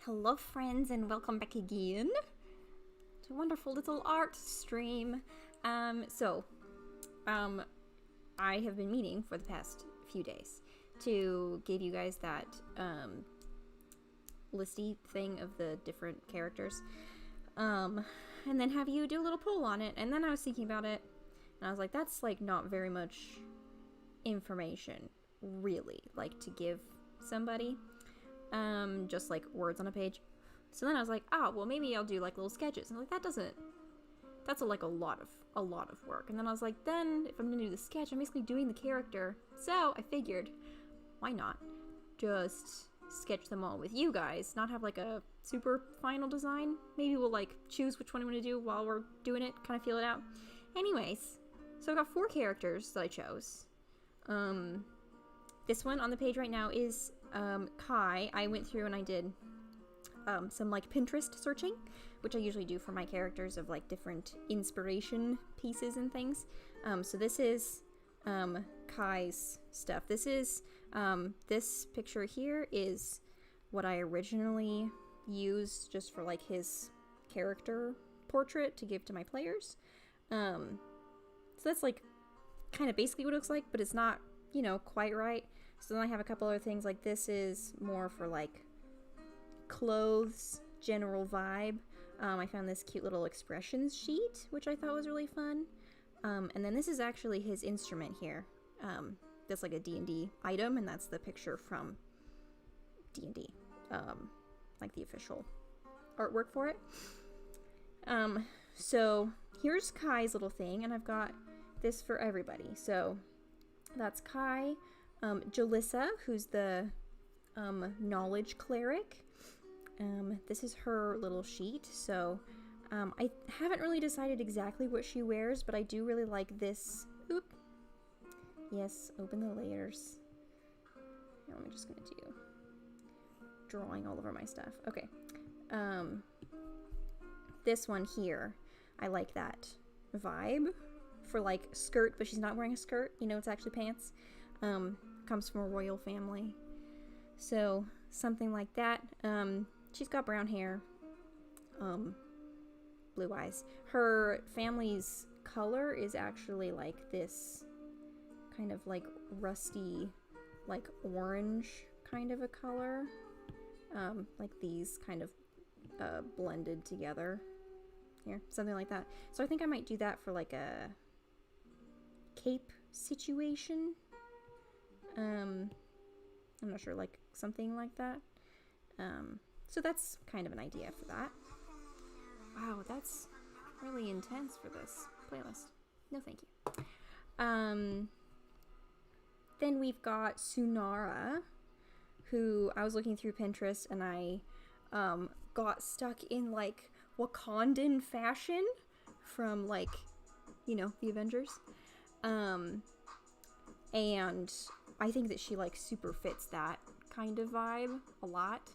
Hello friends and welcome back again to a wonderful little art stream. I have been meaning for the past few days to give you guys that listy thing of the different characters and then have you do a little poll on it. And then I was thinking about it and I was like, that's like not very much information really, like to give somebody. Just like words on a page. So then I was like, well maybe I'll do like little sketches. And I'm like, that's a lot of work. And then I was like, then if I'm gonna do the sketch, I'm basically doing the character. So I figured, why not just sketch them all with you guys, not have like a super final design. Maybe we'll like choose which one I'm gonna do while we're doing it, kind of feel it out. Anyways, so I've got 4 characters that I chose. This one on the page right now is Kai. I went through and I did some like Pinterest searching, which I usually do for my characters of like different inspiration pieces and things. So this is Kai's stuff. This is this picture here is what I originally used just for like his character portrait to give to my players. So that's like kind of basically what it looks like, but it's not, you know, quite right. So then I have a couple other things, like this is more for like clothes, general vibe. I found this cute little expressions sheet, which I thought was really fun. And then this is actually his instrument here. That's like a D&D item, and that's the picture from D&D, like the official artwork for it. So here's Kai's little thing, and I've got this for everybody. So that's Kai. Jalissa, who's the knowledge cleric. This is her little sheet. So I haven't really decided exactly what she wears, but I do really like this. Oop. Yes, open the layers. Now I'm just gonna do drawing all over my stuff. Okay. This one here, I like that vibe for like skirt, but she's not wearing a skirt. You know, it's actually pants. Comes from a royal family. So something like that. She's got brown hair, blue eyes. Her family's color is actually like this kind of like rusty, like orange kind of a color. Like these kind of blended together here, something like that. So I think I might do that for like a cape situation. I'm not sure, like something like that. So that's kind of an idea for that. Wow, that's really intense for this playlist. No, thank you. Then we've got Sunara, who I was looking through Pinterest and I got stuck in like Wakandan fashion from like, you know, the Avengers. And I think that she like super fits that kind of vibe a lot.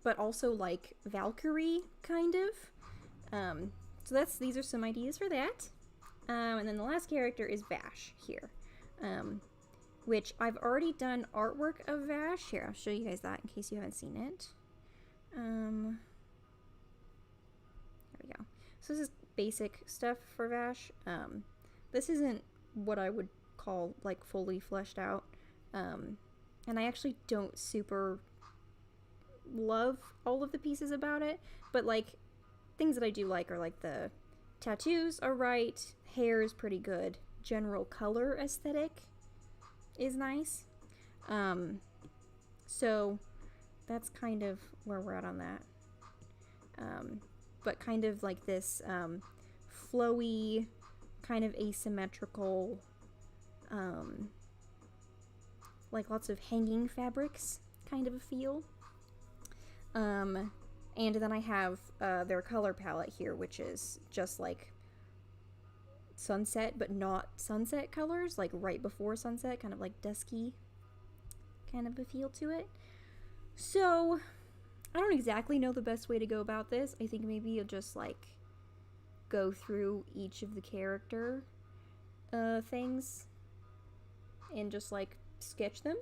But also like Valkyrie kind of. So these are some ideas for that. And then the last character is Vash here. Which I've already done artwork of Vash. Here, I'll show you guys that in case you haven't seen it. There we go. So this is basic stuff for Vash. This isn't what I would call like fully fleshed out. And I actually don't super love all of the pieces about it, but like things that I do like are like the tattoos are right, hair is pretty good, general color aesthetic is nice. So that's kind of where we're at on that. But kind of like this flowy, kind of asymmetrical, like lots of hanging fabrics kind of a feel. And then I have their color palette here, which is just like sunset, but not sunset colors, like right before sunset, kind of like dusky kind of a feel to it. So I don't exactly know the best way to go about this. I think maybe you'll just like go through each of the character things and just like sketch them.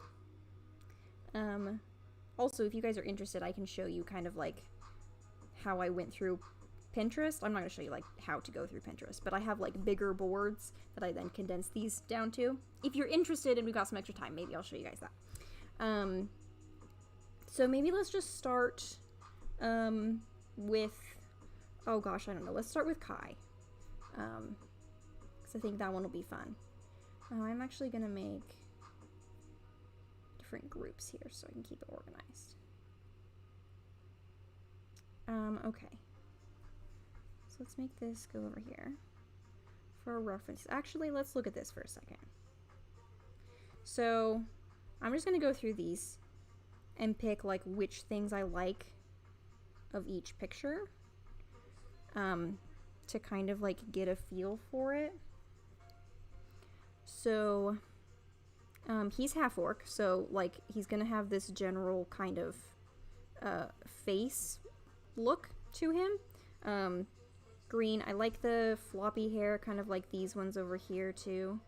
Also, if you guys are interested, I can show you kind of like how I went through Pinterest. I'm not going to show you like how to go through Pinterest, but I have like bigger boards that I then condense these down to. If you're interested and we've got some extra time, maybe I'll show you guys that. So maybe let's just start with, oh gosh, I don't know. Let's start with Kai. Because I think that one will be fun. I'm actually going to make different groups here so I can keep it organized. Okay. So let's make this go over here for a reference. Actually, let's look at this for a second. So I'm just going to go through these and pick like which things I like of each picture to kind of like get a feel for it. So he's half orc, so like he's gonna have this general kind of face look to him. Green, I like the floppy hair, kind of like these ones over here too.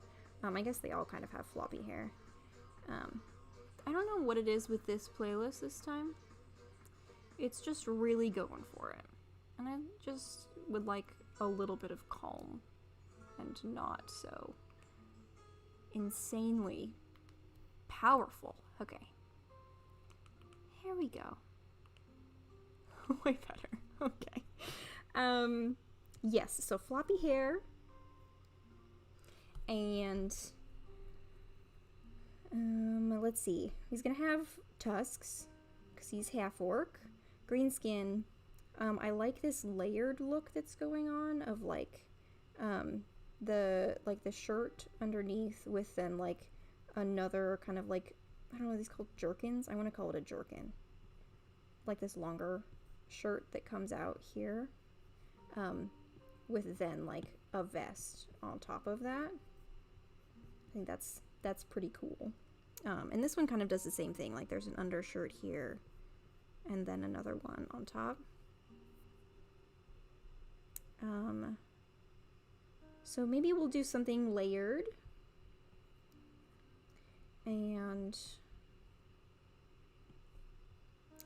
I guess they all kind of have floppy hair. I don't know what it is with this playlist this time. It's just really going for it. And I just would like a little bit of calm and not so insanely powerful. Okay. Here we go. Way better. Okay. Yes, so floppy hair. And let's see. He's gonna have tusks because he's half orc. Green skin. I like this layered look that's going on of like the shirt underneath with then like another kind of like, I don't know, these called jerkins. I want to call it a jerkin. Like this longer shirt that comes out here with then like a vest on top of that. I think that's pretty cool. And this one kind of does the same thing. Like there's an undershirt here and then another one on top. So maybe we'll do something layered. And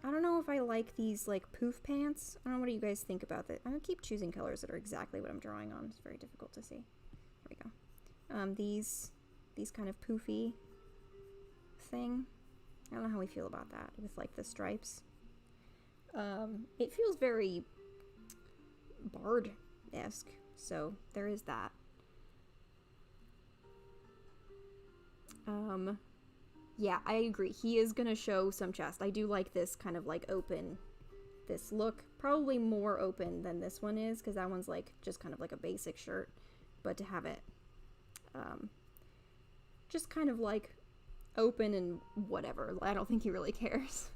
I don't know if I like these like poof pants. I don't know, what do you guys think about that? I'm gonna keep choosing colors that are exactly what I'm drawing on. It's very difficult to see. There we go. These kind of poofy thing. I don't know how we feel about that with like the stripes. It feels very Bard-esque, so there is that. Yeah, I agree. He is gonna show some chest. I do like this kind of like open, this look. Probably more open than this one is, because that one's like just kind of like a basic shirt. But to have it just kind of like open and whatever. I don't think he really cares.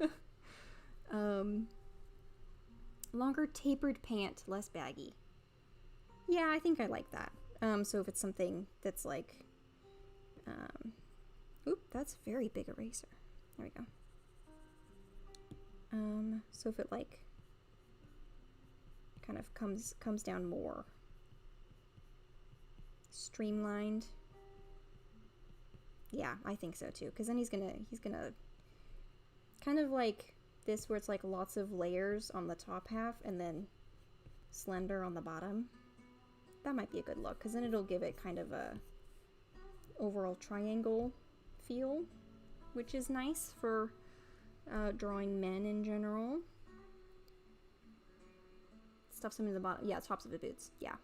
Longer tapered pant, less baggy. Yeah, I think I like that. So if it's something that's like, oop, that's very big eraser. There we go. So if it like kind of comes down more streamlined. Yeah, I think so too. Because then he's gonna kind of like this, where it's like lots of layers on the top half and then slender on the bottom. That might be a good look, because then it'll give it kind of a overall triangle feel, which is nice for drawing men in general. Stuff some in the bottom. Yeah, tops of the boots. Yeah,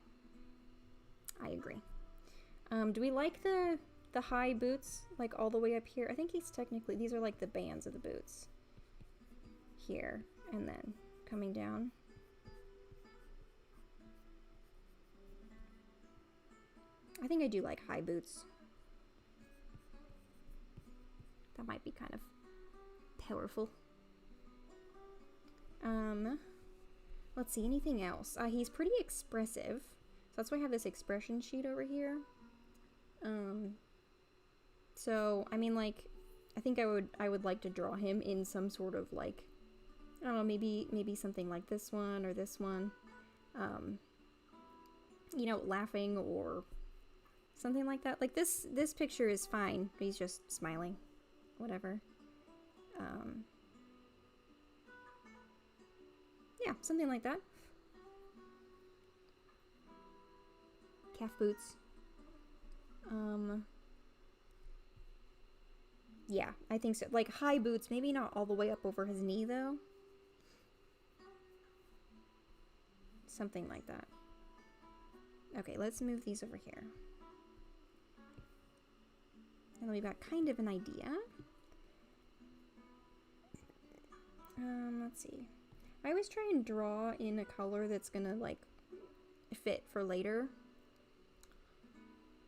I agree. Do we like the high boots, like all the way up here? I think he's technically, these are like the bands of the boots here, and then coming down. I think I do like high boots. That might be kind of powerful. Let's see, anything else? He's pretty expressive, so that's why I have this expression sheet over here. So I mean, like, I think I would like to draw him in some sort of like, I don't know, maybe something like this one or this one. You know, laughing or something like that. Like this picture is fine. He's just smiling. Whatever. Yeah, something like that. Calf boots. Yeah, I think so. Like high boots, maybe not all the way up over his knee though. Something like that. Okay, let's move these over here. And then we've got kind of an idea. Let's see. I always try and draw in a color that's gonna like fit for later.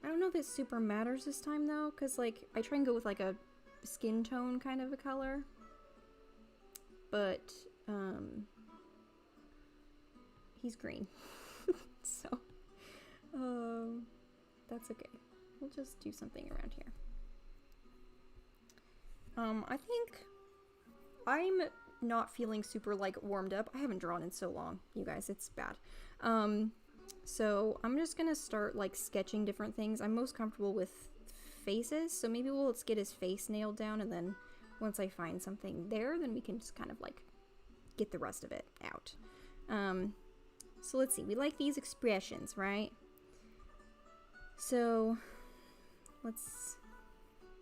I don't know if it super matters this time though, because like I try and go with like a skin tone kind of a color. But he's green. So that's okay. We'll just do something around here. I think I'm not feeling super like warmed up. I haven't drawn in so long, you guys, it's bad. So I'm just gonna start like sketching different things. I'm most comfortable with faces, so maybe let's get his face nailed down, and then once I find something there, then we can just kind of like get the rest of it out. So let's see, we like these expressions, right? So let's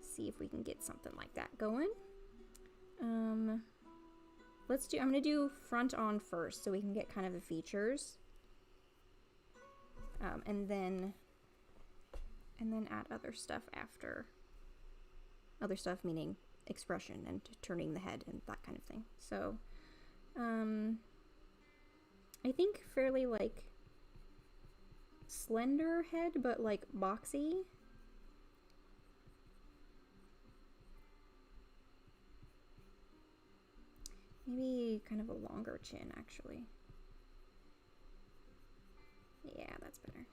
see if we can get something like that going. I'm gonna do front on first so we can get kind of the features. And then add other stuff after. Other stuff meaning expression and turning the head and that kind of thing. So, I think fairly like slender head, but like boxy. Maybe kind of a longer chin, actually. Yeah, that's better.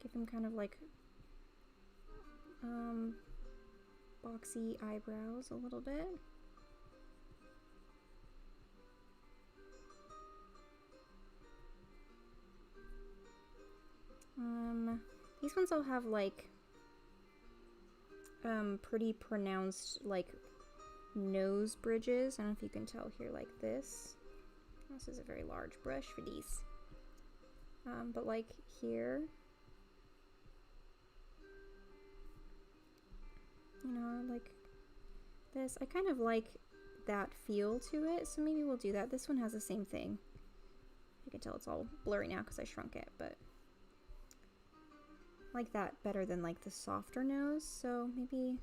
Give him kind of like boxy eyebrows a little bit. These ones all have like pretty pronounced like nose bridges. I don't know if you can tell here, like this. This is a very large brush for these. But like here, you know, like this. I kind of like that feel to it, so maybe we'll do that. This one has the same thing. You can tell it's all blurry now because I shrunk it, but I like that better than like the softer nose, so maybe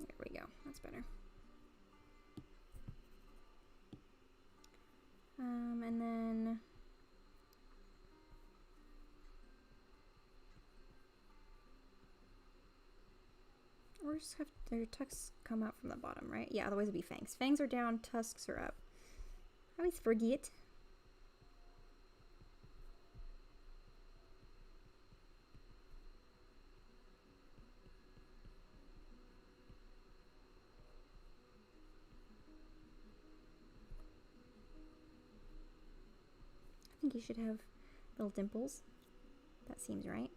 there we go. That's better. And then or just have their tusks come out from the bottom, right? Yeah, otherwise it'd be fangs. Fangs are down, tusks are up. I always forget. I think you should have little dimples. That seems right.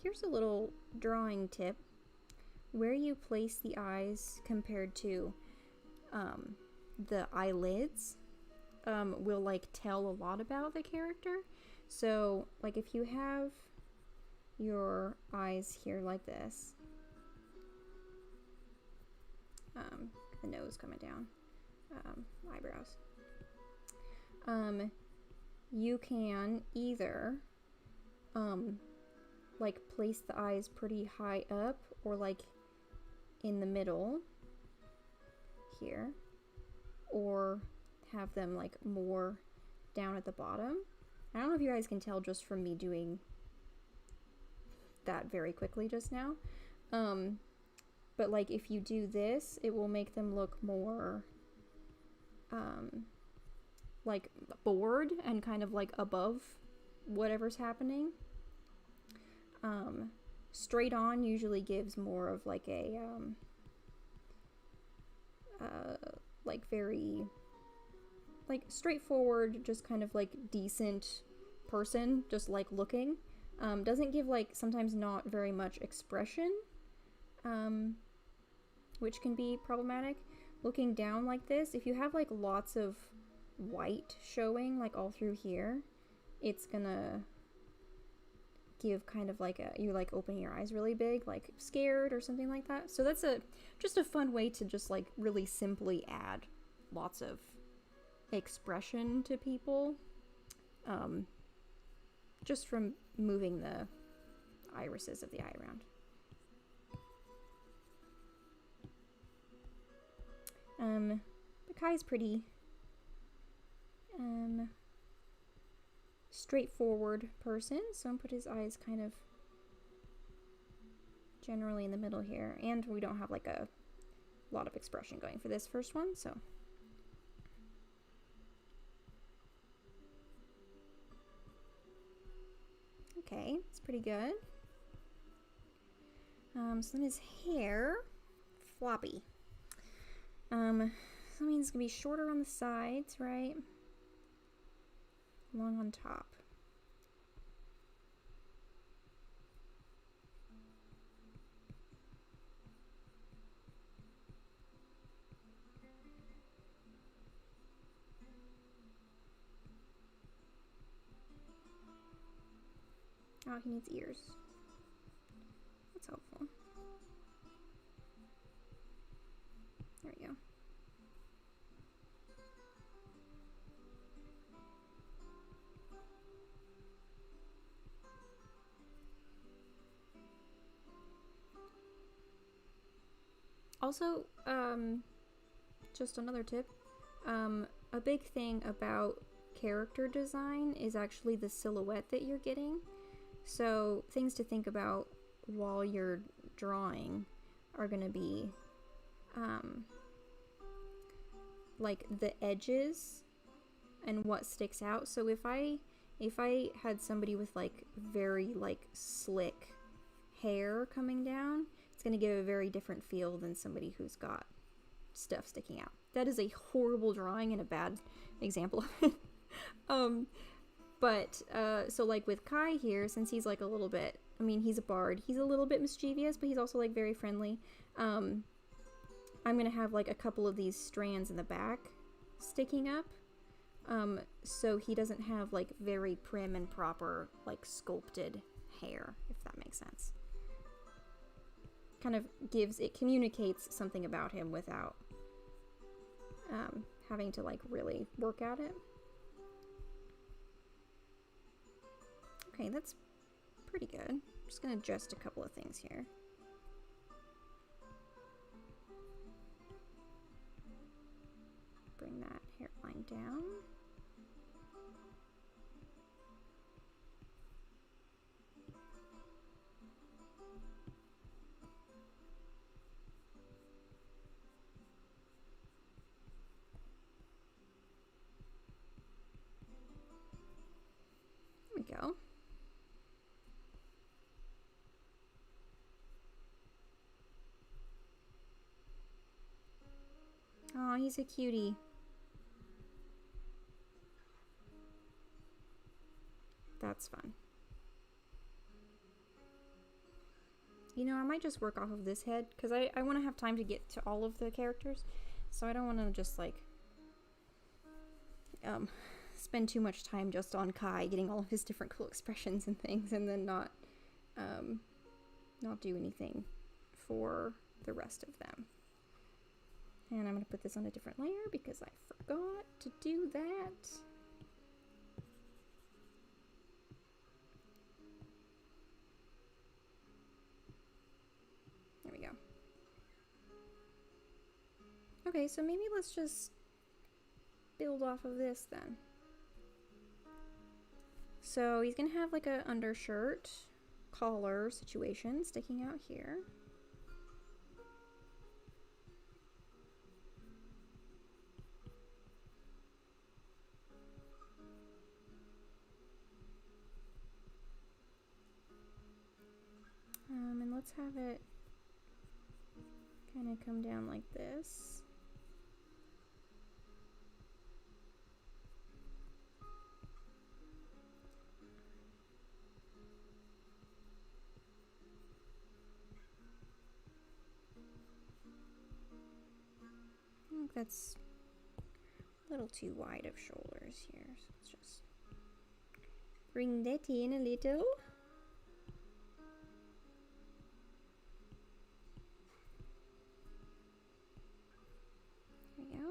Here's a little drawing tip. Where you place the eyes compared to the eyelids will like tell a lot about the character. So like if you have your eyes here like this, the nose coming down, eyebrows, you can either like place the eyes pretty high up or like in the middle here, or have them like more down at the bottom. I don't know if you guys can tell just from me doing that very quickly just now, but like if you do this, it will make them look more like bored and kind of like above whatever's happening. Straight on usually gives more of like a like very like straightforward, just kind of like decent person, just like looking. Doesn't give like sometimes not very much expression, which can be problematic. Looking down like this, if you have like lots of white showing like all through here, it's gonna give kind of like you're like opening your eyes really big, like scared or something like that. So that's just a fun way to just like really simply add lots of expression to people, just from moving the irises of the eye around. But Kai's pretty straightforward person, so I'm gonna put his eyes kind of generally in the middle here, and we don't have like a lot of expression going for this first one, so okay, it's pretty good. So then his hair, floppy. So that means it's gonna be shorter on the sides, right? Long on top. Oh, he needs ears. That's helpful. There we go. Also, just another tip, a big thing about character design is actually the silhouette that you're getting. So things to think about while you're drawing are going to be like the edges and what sticks out. So if I had somebody with like very like slick hair coming down, it's going to give a very different feel than somebody who's got stuff sticking out. That is a horrible drawing and a bad example of it. But so like with Kai here, since he's like a little bit, I mean, he's a bard, he's a little bit mischievous, but he's also like very friendly. I'm gonna have like a couple of these strands in the back sticking up, so he doesn't have like very prim and proper like sculpted hair, if that makes sense. Kind of communicates something about him without having to like really work at it. Okay, that's pretty good. I'm just gonna adjust a couple of things here. Bring that hairline down. There we go. Oh, he's a cutie. That's fun. You know, I might just work off of this head, because I want to have time to get to all of the characters, so I don't want to just, like, spend too much time just on Kai, getting all of his different cool expressions and things, and then not do anything for the rest of them. And I'm going to put this on a different layer, because I forgot to do that. There we go. Okay, so maybe let's just build off of this then. So he's gonna have like a undershirt collar situation sticking out here. And let's have it kind of come down like this. I think that's a little too wide of shoulders here, so let's just bring that in a little. There we go.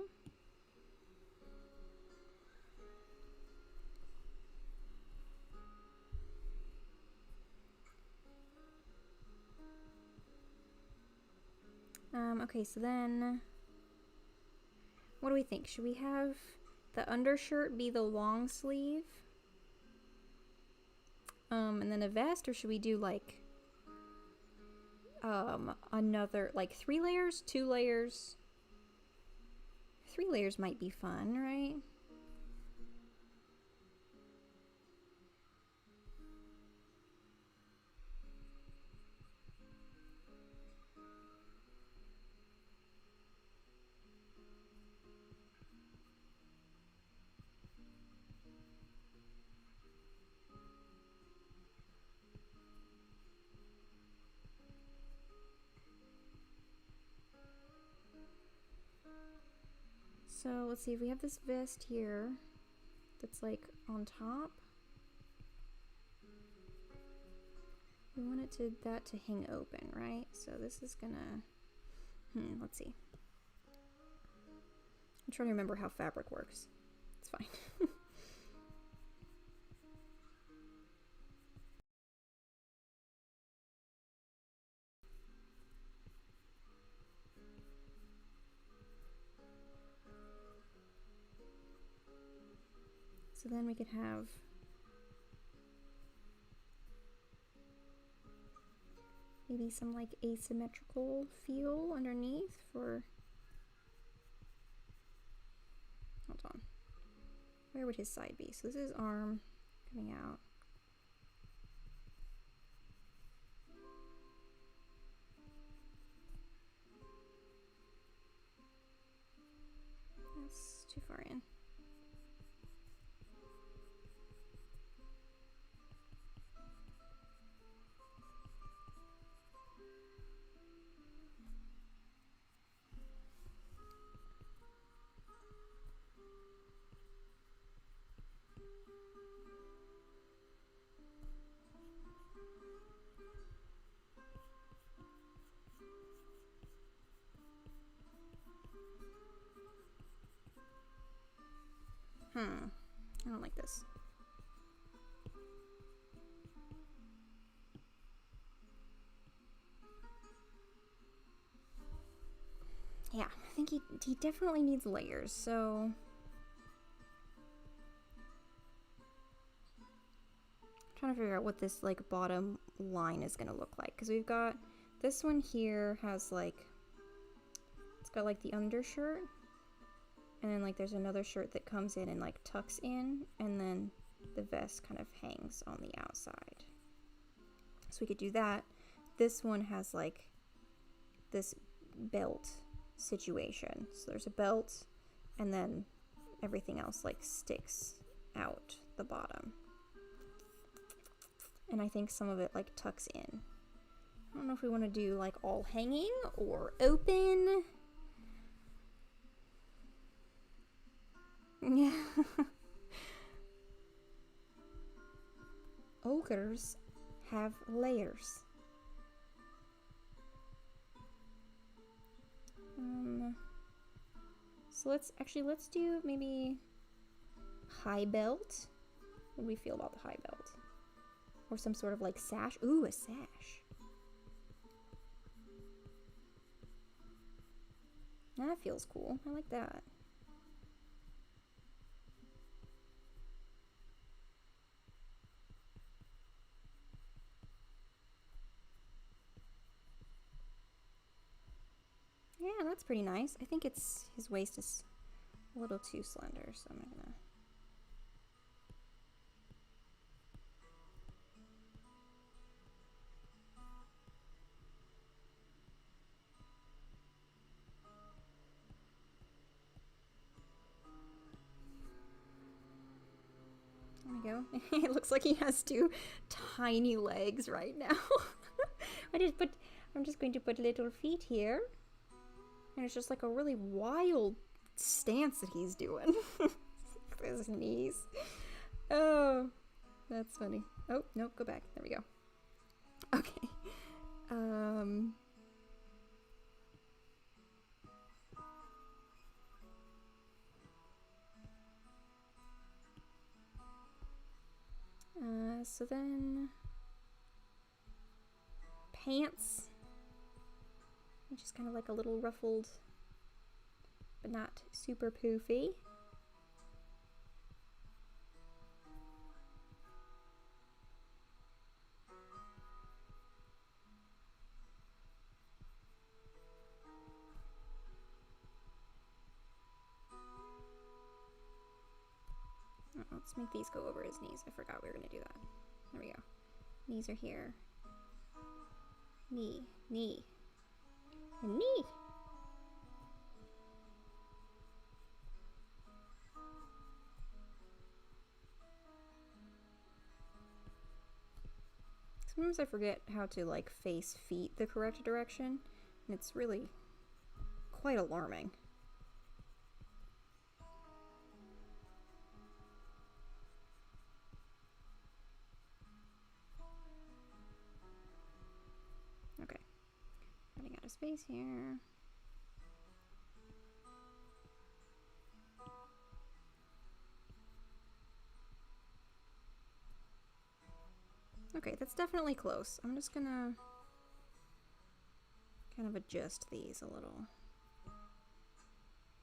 Okay, so then what do we think? Should we have the undershirt be the long sleeve? And then a vest, or should we do like another, like 3 layers, 2 layers? 3 layers might be fun, right? So let's see, if we have this vest here that's like on top, we want that to hang open, right? So this is gonna, let's see. I'm trying to remember how fabric works. It's fine. So then we could have maybe some like asymmetrical feel underneath for, hold on, where would his side be? So this is arm coming out. That's too far in. I don't like this. Yeah, I think he definitely needs layers, so I'm trying to figure out what this like bottom line is gonna look like, because we've got this one here has like, it's got like the undershirt, and then like there's another shirt that comes in and like tucks in, and then the vest kind of hangs on the outside. So we could do that. This one has like this belt situation. So there's a belt, and then everything else like sticks out the bottom. And I think some of it like tucks in. I don't know if we want to do like all hanging or open. Yeah. Ogres have layers. So let's do maybe high belt. What do we feel about the high belt? Or some sort of like sash. Ooh, a sash. That feels cool. I like that. Yeah, that's pretty nice. I think his waist is a little too slender, so I'm gonna... There we go. It looks like he has two tiny legs right now. I'm just going to put little feet here. And it's just like a really wild stance that he's doing. His knees. Oh, that's funny. Oh, no, go back. There we go. Okay. So then pants, which is kind of like a little ruffled, but not super poofy. Oh, let's make these go over his knees. I forgot we were gonna do that. There we go. Knees are here. Knee, knee, and knee. Sometimes I forget how to like face feet the correct direction, and it's really quite alarming. Okay, running out of space here. Okay, that's definitely close. I'm just gonna kind of adjust these a little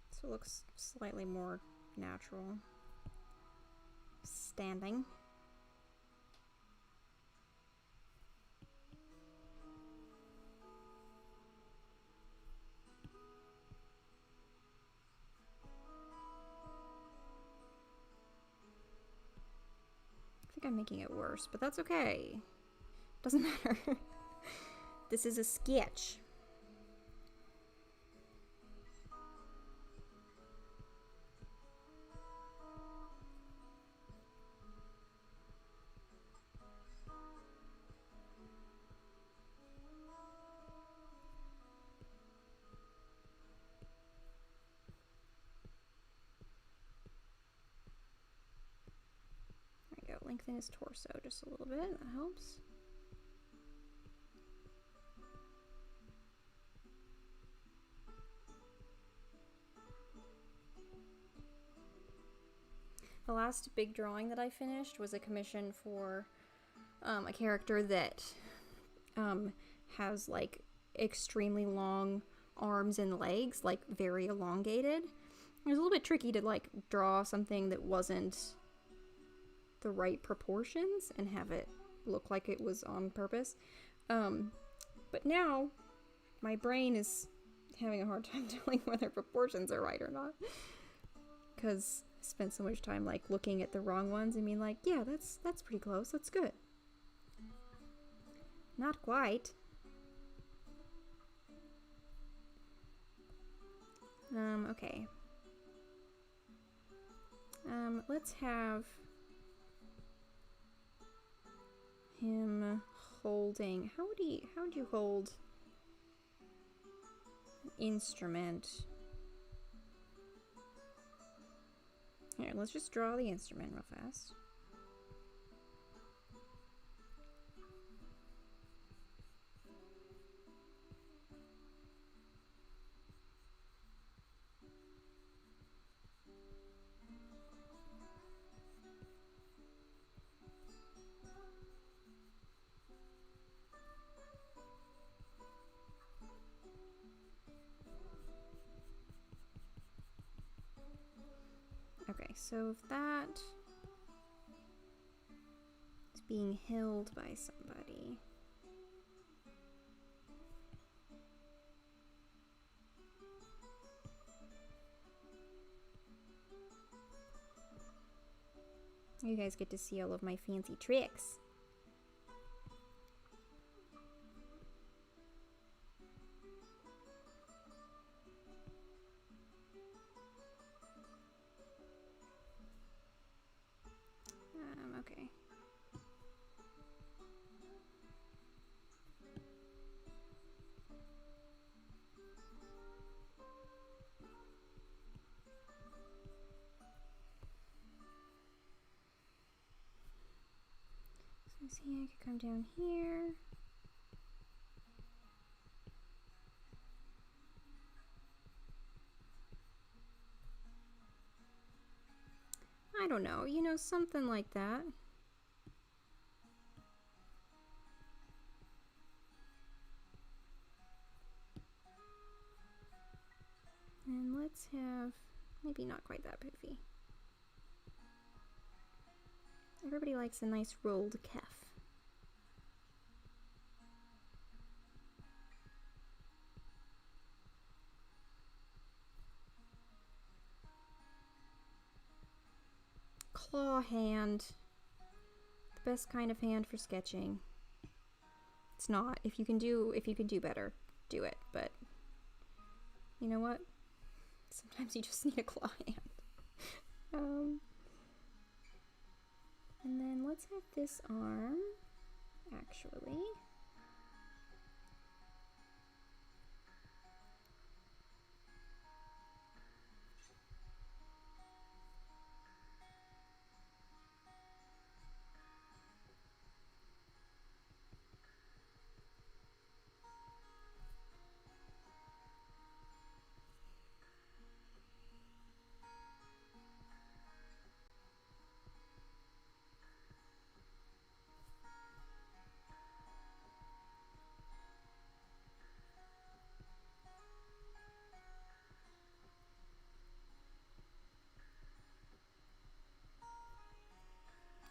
so it looks slightly more natural. Standing. I think I'm making it worse, but that's okay. Doesn't matter. This is a sketch. There we go. Lengthen his torso just a little bit. That helps. The last big drawing that I finished was a commission for a character that has like extremely long arms and legs, like very elongated. It was a little bit tricky to like draw something that wasn't the right proportions and have it look like it was on purpose. But now my brain is having a hard time telling whether proportions are right or not, because I spent so much time like looking at the wrong ones and being like, yeah, that's pretty close, that's good. Not quite. Okay. Let's have him holding? How would you hold an instrument? Here, let's just draw the instrument real fast. Okay, so if that is being held by somebody. You guys get to see all of my fancy tricks. Okay. So see, I could come down here. I don't know, you know, something like that. And let's have, maybe not quite that poofy. Everybody likes a nice rolled cuff. Claw hand. The best kind of hand for sketching. It's not. If you can do better, do it. But you know what? Sometimes you just need a claw hand. And then let's have this arm, actually.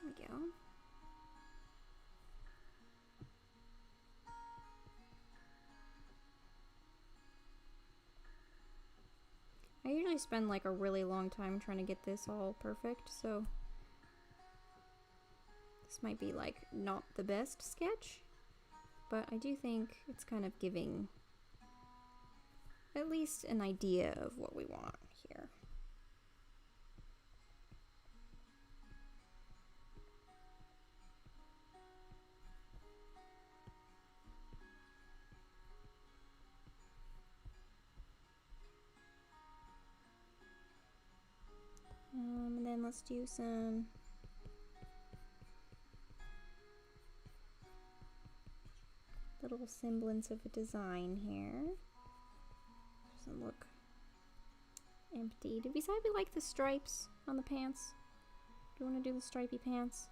There we go. I usually spend like a really long time trying to get this all perfect, so this might be like not the best sketch, but I do think it's kind of giving at least an idea of what we want here. And then let's do some little semblance of a design here. Doesn't look empty. Did we say we like the stripes on the pants? Do you want to do the stripy pants?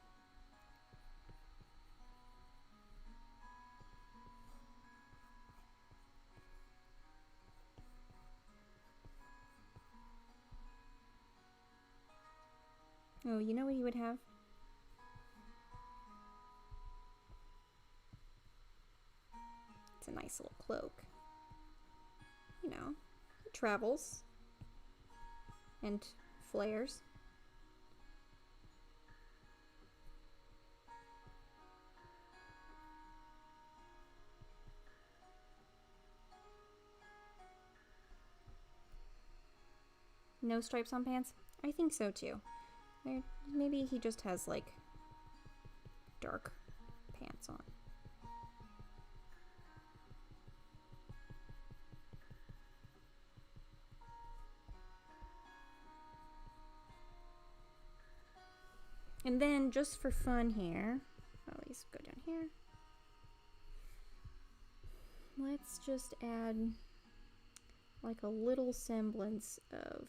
Oh, you know what you would have? It's a nice little cloak. You know, it travels and flares. No stripes on pants? I think so too. Maybe he just has like dark pants on. And then just for fun here, at least go down here. Let's just add like a little semblance of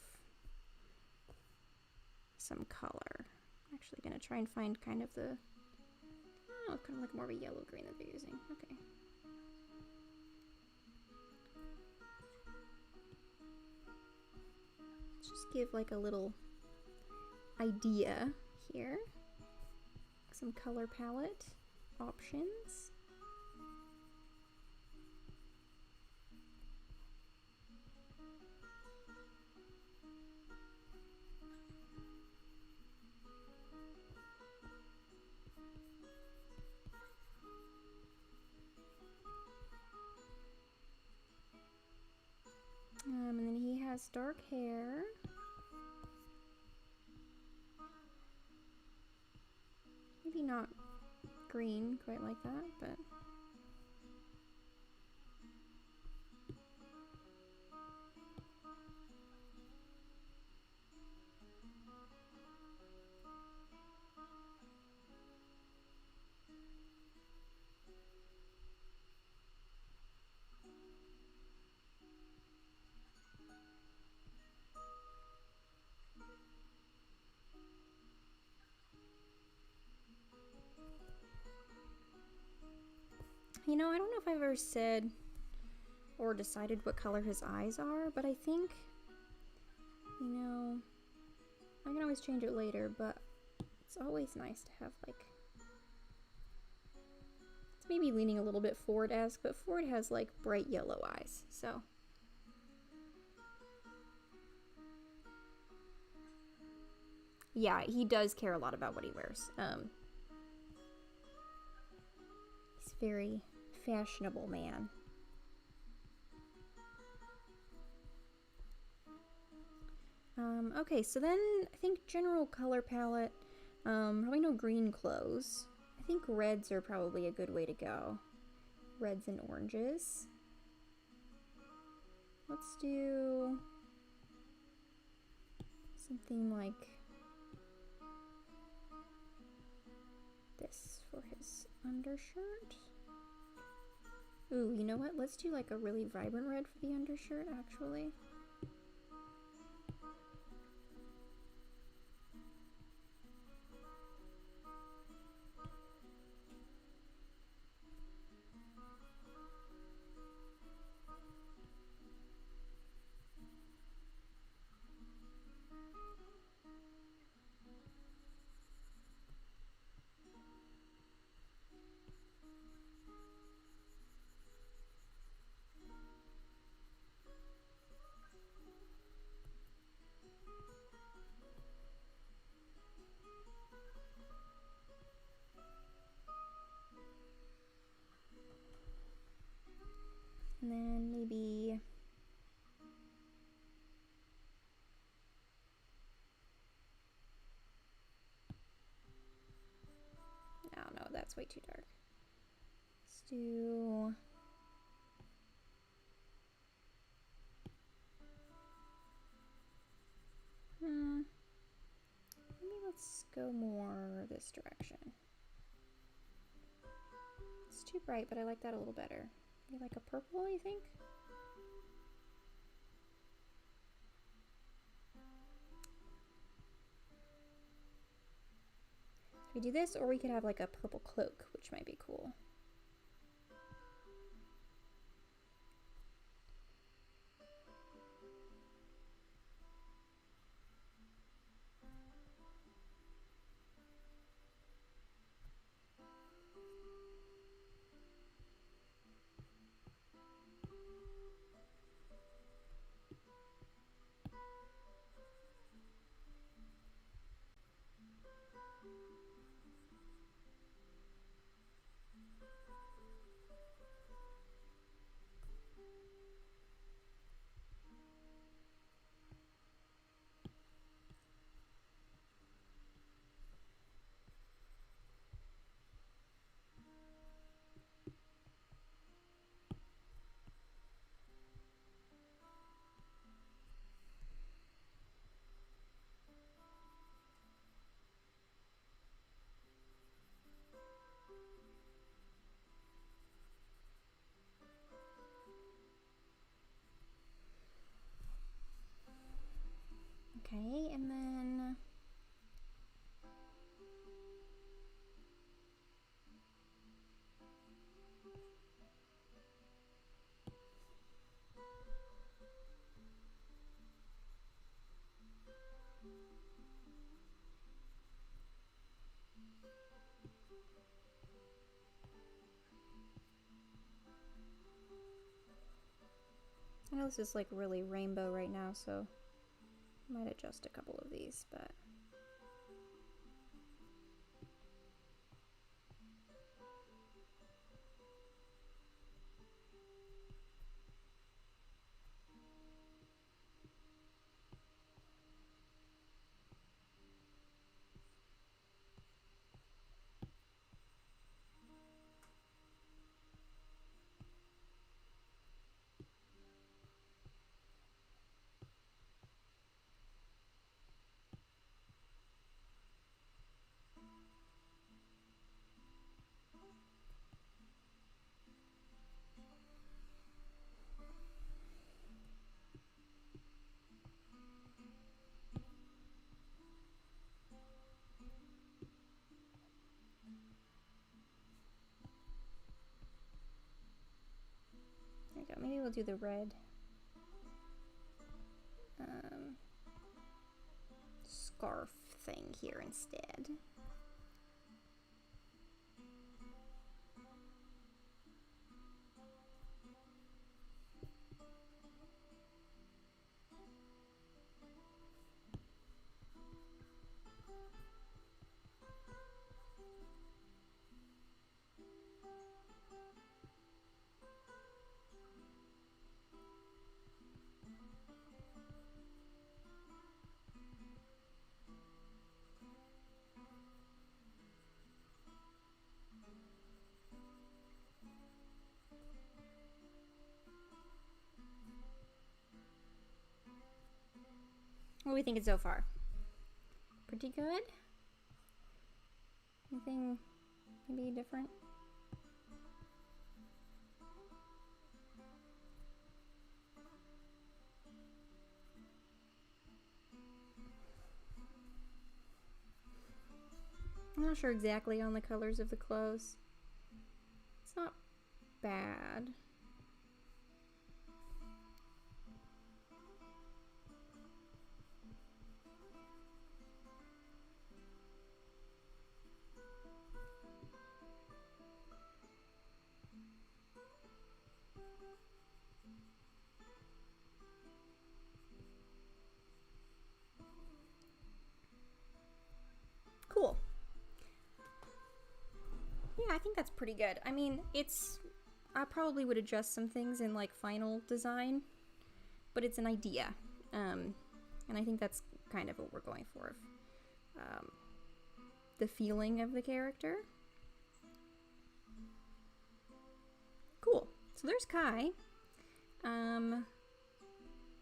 some color. I'm actually gonna try and find kind of the, oh, kind of like more of a yellow green that they're using. Okay. Let's just give like a little idea here. Some color palette options. And then he has dark hair. Maybe not green quite like that, but you know, I don't know if I've ever said or decided what color his eyes are, but I think, you know, I can always change it later, but it's always nice to have like, it's maybe leaning a little bit Ford-esque, but Ford has like bright yellow eyes, so. Yeah, he does care a lot about what he wears. He's a very fashionable man. Okay, so then I think general color palette, probably no green clothes. I think reds are probably a good way to go. Reds and oranges. Let's do something like this for his undershirt. Ooh, you know what? Let's do like a really vibrant red for the undershirt, actually. And then maybe oh no, that's way too dark. Let's do maybe let's go more this direction. It's too bright, but I like that a little better. Maybe like a purple, you think? We do this, or we could have like a purple cloak, which might be cool. I know this is like really rainbow right now, so I might adjust a couple of these, but there we go. Maybe we'll do the red scarf thing here instead. What are we thinking so far? Pretty good? Anything maybe different? I'm not sure exactly on the colors of the clothes. It's not bad. Cool. Yeah, I think that's pretty good. I mean, I probably would adjust some things in like final design, but it's an idea. And I think that's kind of what we're going for. The feeling of the character. Cool. So there's Kai.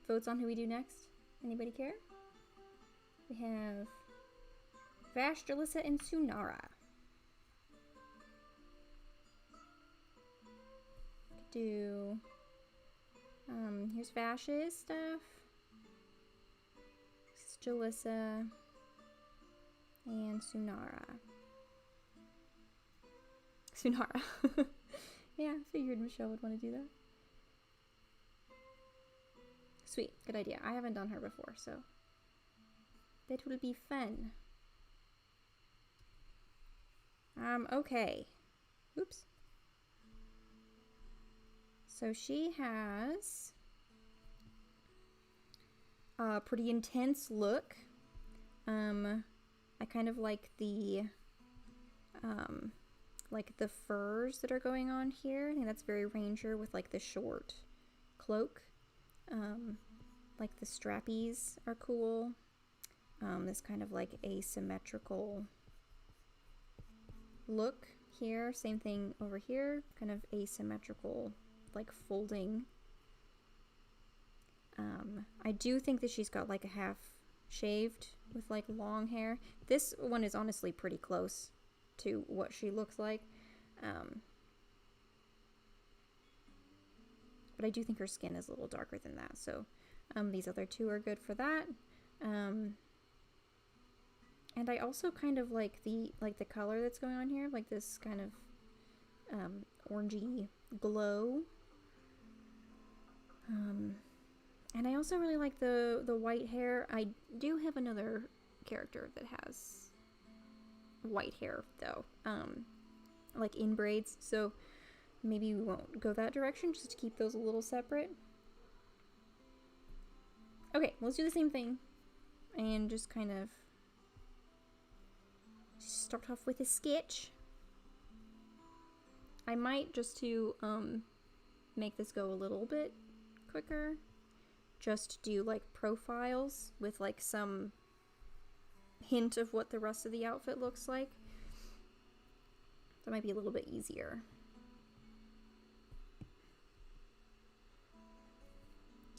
Votes on who we do next. Anybody care? We have Vash, Jalissa, and Sunara. Do here's Vash's stuff. This is Jalissa and Sunara. Yeah, I figured Michelle would want to do that. Sweet, good idea. I haven't done her before, so that will be fun. Okay. Oops. So she has a pretty intense look. I kind of like the furs that are going on here. I think that's very Ranger with like the short cloak. Like the strappies are cool. This kind of like asymmetrical look here. Same thing over here. Kind of asymmetrical, like folding. I do think that she's got like a half shaved with like long hair. This one is honestly pretty close to what she looks like. But I do think her skin is a little darker than that. So these other two are good for that. And I also kind of like the color that's going on here, like this kind of orangey glow. And I also really like the white hair. I do have another character that has white hair though, like in braids. So maybe we won't go that direction, just to keep those a little separate. Okay, let's do the same thing and just kind of start off with a sketch. I might, just to make this go a little bit quicker, just do like profiles with like some hint of what the rest of the outfit looks like. That might be a little bit easier.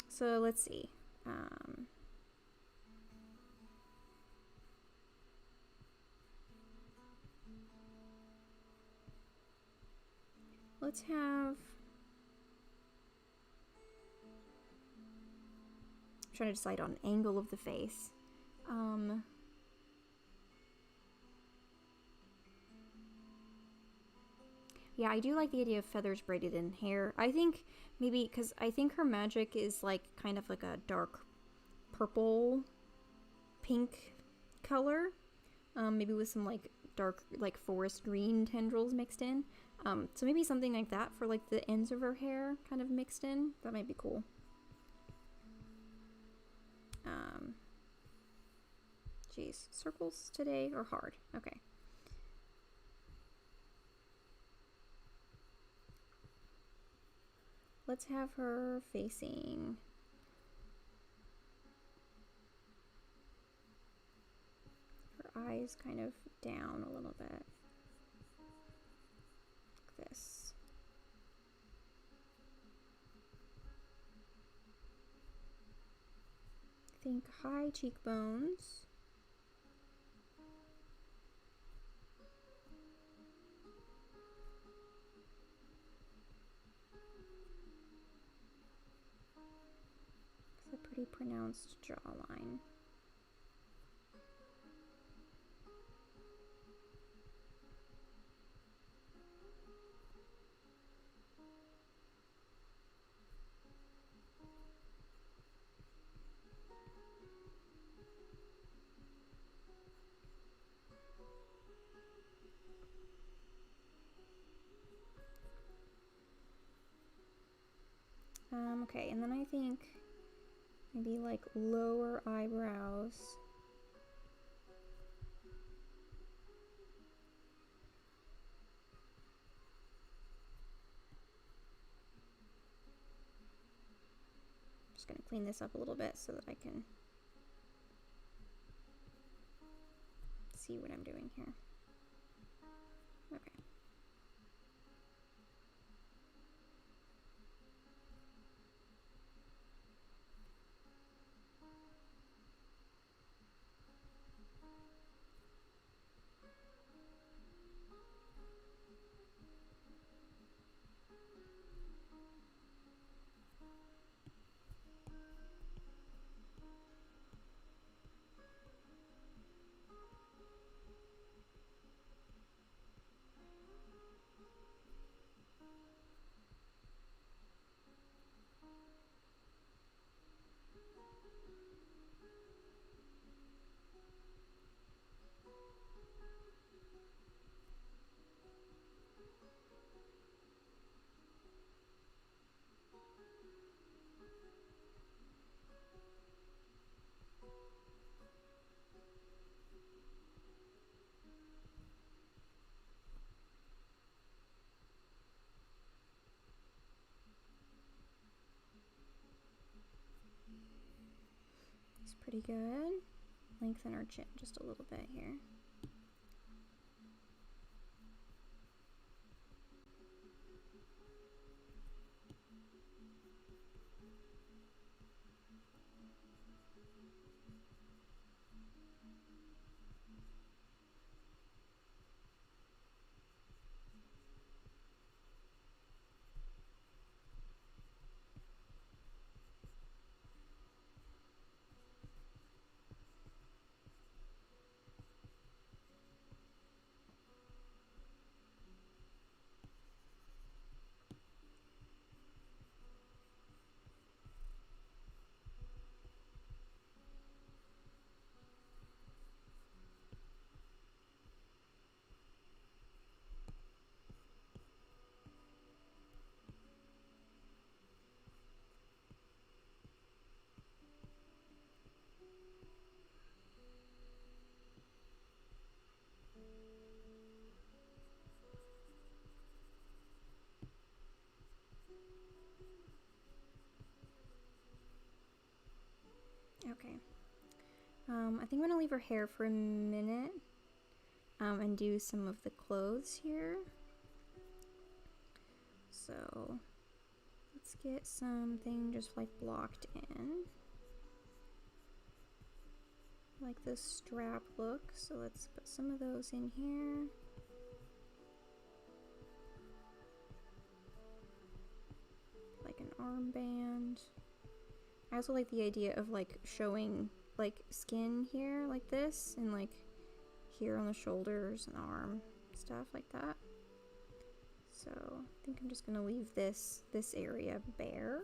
So let's see. Let's have... I'm trying to decide on angle of the face. Yeah, I do like the idea of feathers braided in hair. I think maybe because I think her magic is like kind of like a dark purple pink color, maybe with some like dark like forest green tendrils mixed in. So maybe something like that for like the ends of her hair kind of mixed in. That might be cool. Geez, circles today are hard. Okay. Let's have her facing her eyes kind of down a little bit. Like this. Think high cheekbones. It's a pretty pronounced jawline. Okay, and then I think maybe like lower eyebrows. Just gonna clean this up a little bit so that I can see what I'm doing here. Okay. It's pretty good. Lengthen our chin just a little bit here. I think I'm gonna leave her hair for a minute and do some of the clothes here. So let's get something just like blocked in. Like this strap look, so let's put some of those in here. Like an armband. I also like the idea of like showing like skin here like this and like here on the shoulders and arm, stuff like that. So I think I'm just gonna leave this area bare.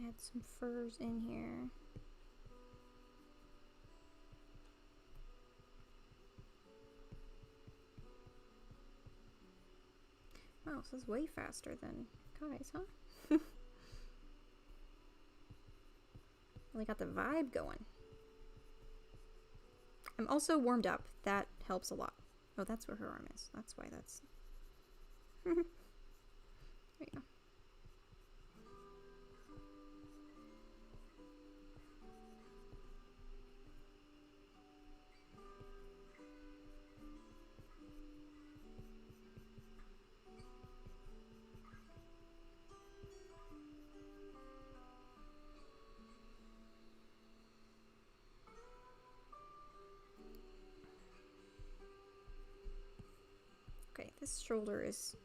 Add some furs in here. Wow, this is way faster than Kai's, huh? Really got the vibe going. I'm also warmed up. That helps a lot. Oh, that's where her arm is. That's why that's... There you go. Okay, this shoulder is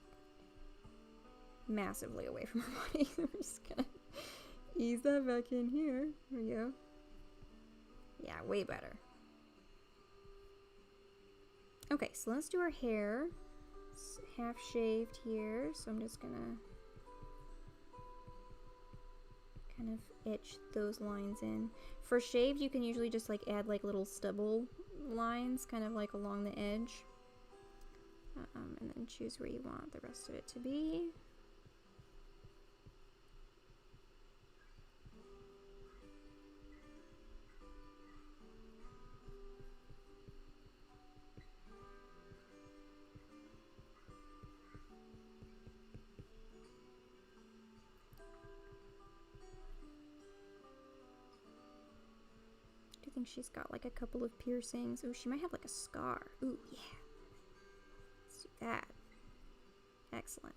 massively away from her body. We're just gonna ease that back in here. There we go. Yeah, way better. Okay, so let's do her hair. It's half shaved here, so I'm just gonna kind of etch those lines in. For shaved, you can usually just like add like little stubble lines, kind of like along the edge. And then choose where you want the rest of it to be. I think she's got like a couple of piercings. Ooh, she might have like a scar. Ooh, yeah. Let's do that. Excellent.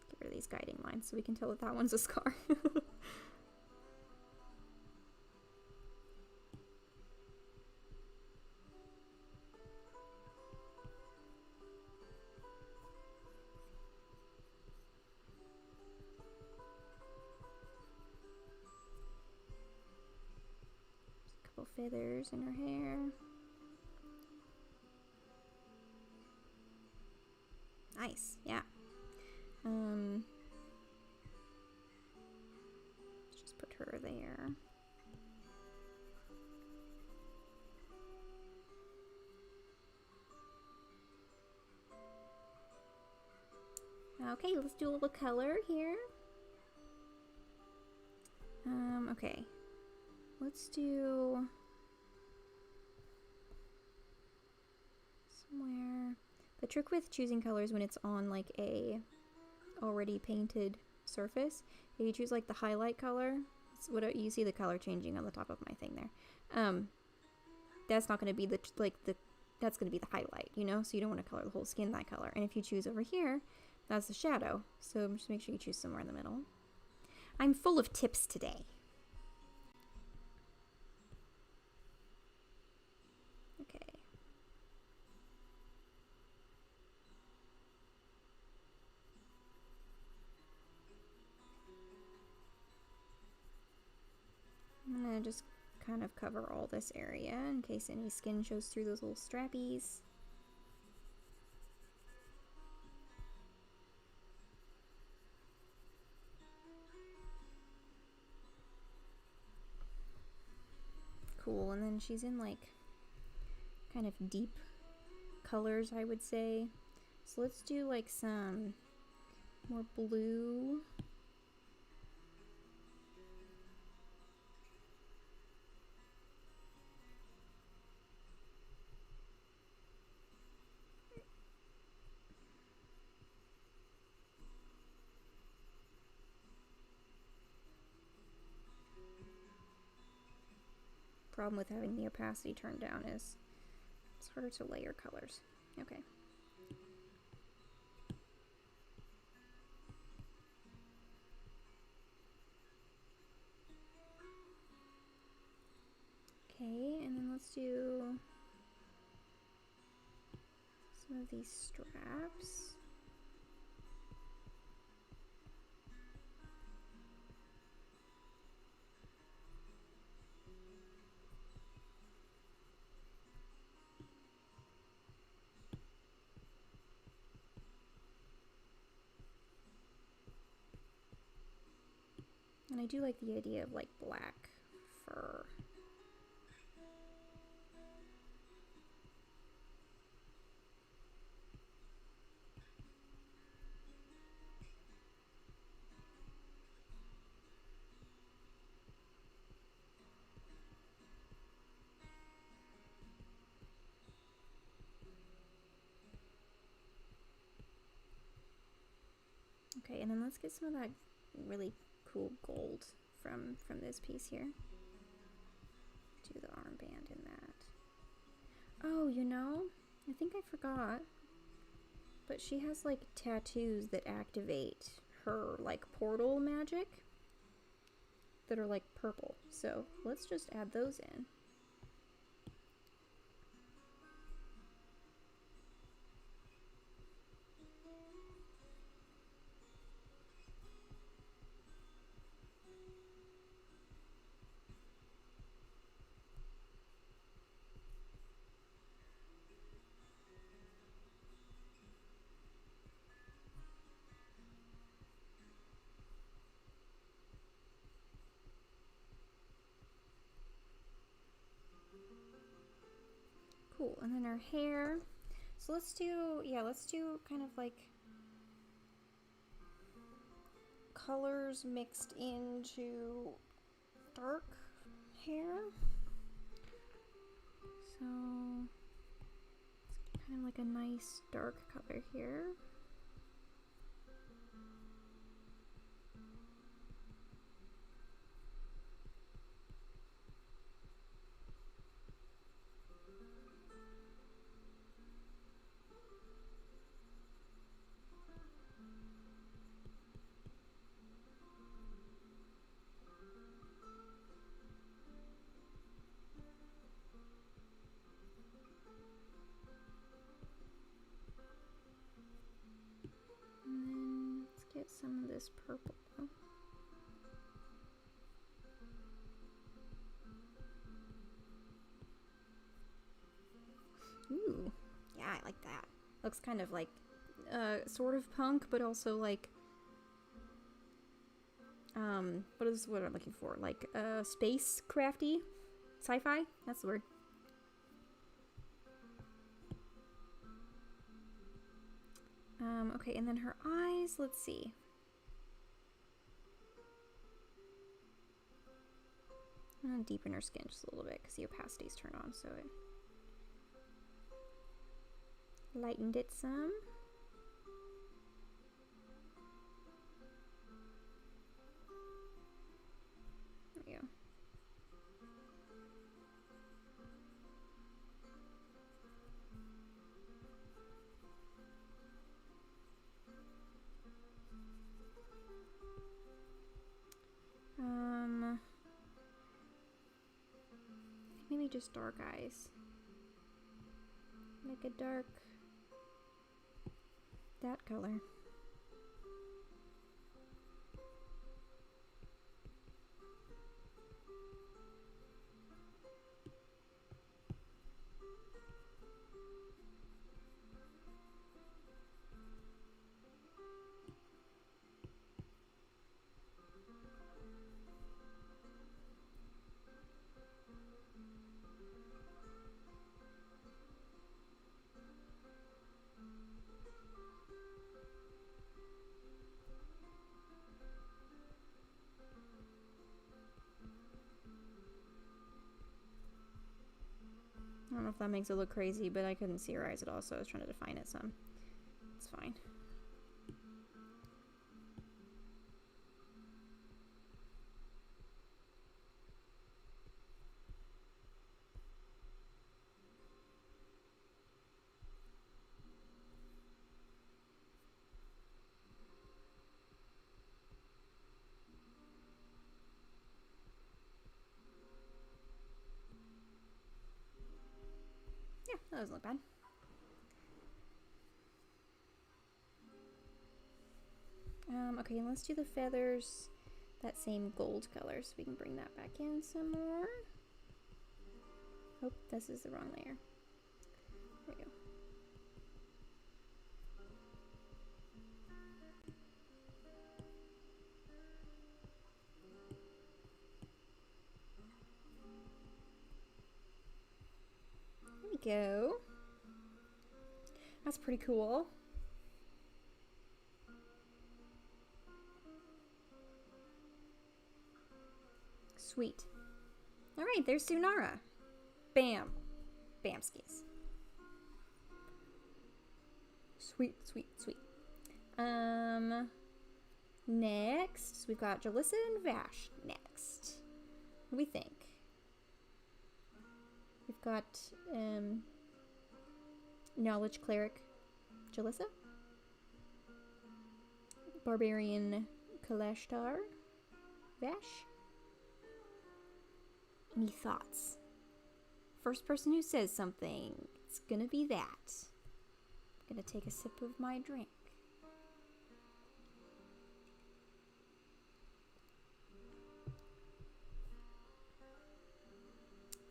Get rid of these guiding lines so we can tell that that one's a scar. Feathers in her hair. Nice, yeah. Let's just put her there. Okay, let's do a little color here. Okay. Let's do somewhere. The trick with choosing colors when it's on like a already painted surface, if you choose like the highlight color, it's what you see the color changing on the top of my thing there. That's not going to be that's going to be the highlight, you know? So you don't want to color the whole skin that color. And if you choose over here, that's the shadow. So just make sure you choose somewhere in the middle. I'm full of tips today. Okay. I'm gonna just kind of cover all this area in case any skin shows through those little strappies. Cool, and then she's in like kind of deep colors, I would say. So let's do like some more blue. Problem with having the opacity turned down is it's harder to layer colors. Okay. Okay, and then let's do some of these straps. And I do like the idea of like black fur. Okay, and then let's get some of that really cool gold from this piece here. Do the armband in that. Oh, you know, I think I forgot, but she has like tattoos that activate her like portal magic that are like purple. So let's just add those in. Cool, and then her hair. So let's do kind of like colors mixed into dark hair. So it's kind of like a nice dark color here. Get some of this purple. Ooh, yeah, I like that. Looks kind of like sort of punk, but also like what is what I'm looking for? Like space crafty, sci-fi. That's the word. Okay, and then her eyes, let's see. I'm gonna deepen her skin just a little bit because the opacity's turned on, so it lightened it some. There we go. Maybe just dark eyes. Like a dark, that color. I don't know if that makes it look crazy, but I couldn't see her eyes at all, so I was trying to define it some. It's fine. Yeah, that doesn't look bad. Okay, let's do the feathers that same gold color so we can bring that back in some more. Oh, this is the wrong layer. There we go. There we go. That's pretty cool. Sweet. All right, there's Sunara. Bam. Bamskis. Sweet, sweet, sweet. Next, we've got Jalissa and Vash next. What do we think? We've got, Knowledge Cleric Jalissa. Barbarian Kalashtar Vash. Any thoughts? First person who says something, it's gonna be that. I'm gonna take a sip of my drink.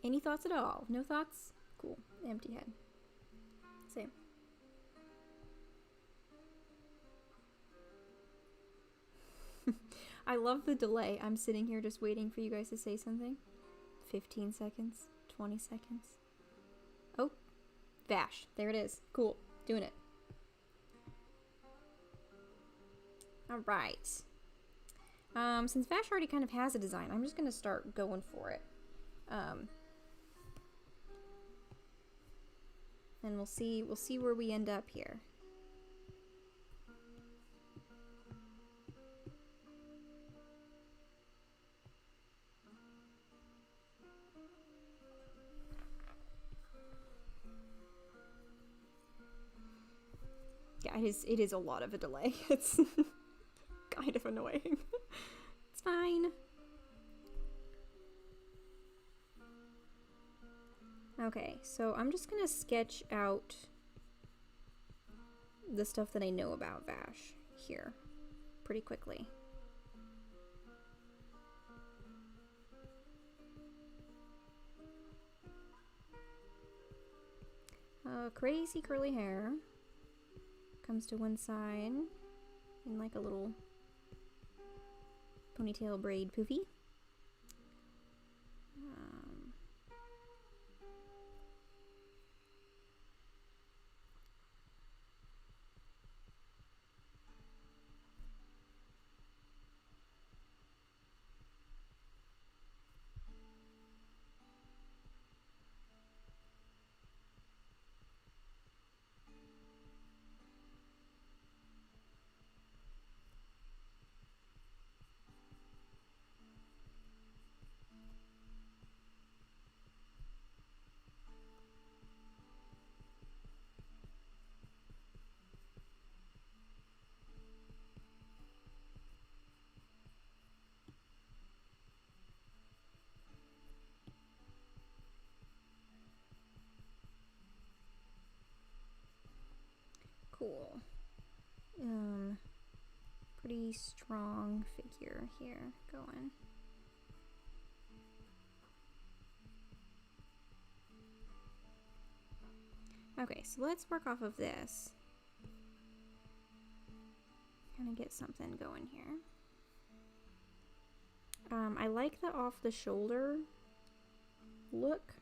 Any thoughts at all? No thoughts? Cool. Empty head. Same. I love the delay. I'm sitting here just waiting for you guys to say something. 15 seconds. 20 seconds. Oh. Vash. There it is. Cool. Doing it. Alright. Since Vash already kind of has a design, I'm just gonna start going for it. And we'll see where we end up here. Yeah, it is a lot of a delay. It's kind of annoying. It's fine. Okay, so I'm just gonna sketch out the stuff that I know about Vash here pretty quickly. Crazy curly hair. Comes to one side in like a little ponytail braid poofy. pretty strong figure here going. Okay, so let's work off of this. Kind of get something going here. I like the off the shoulder look,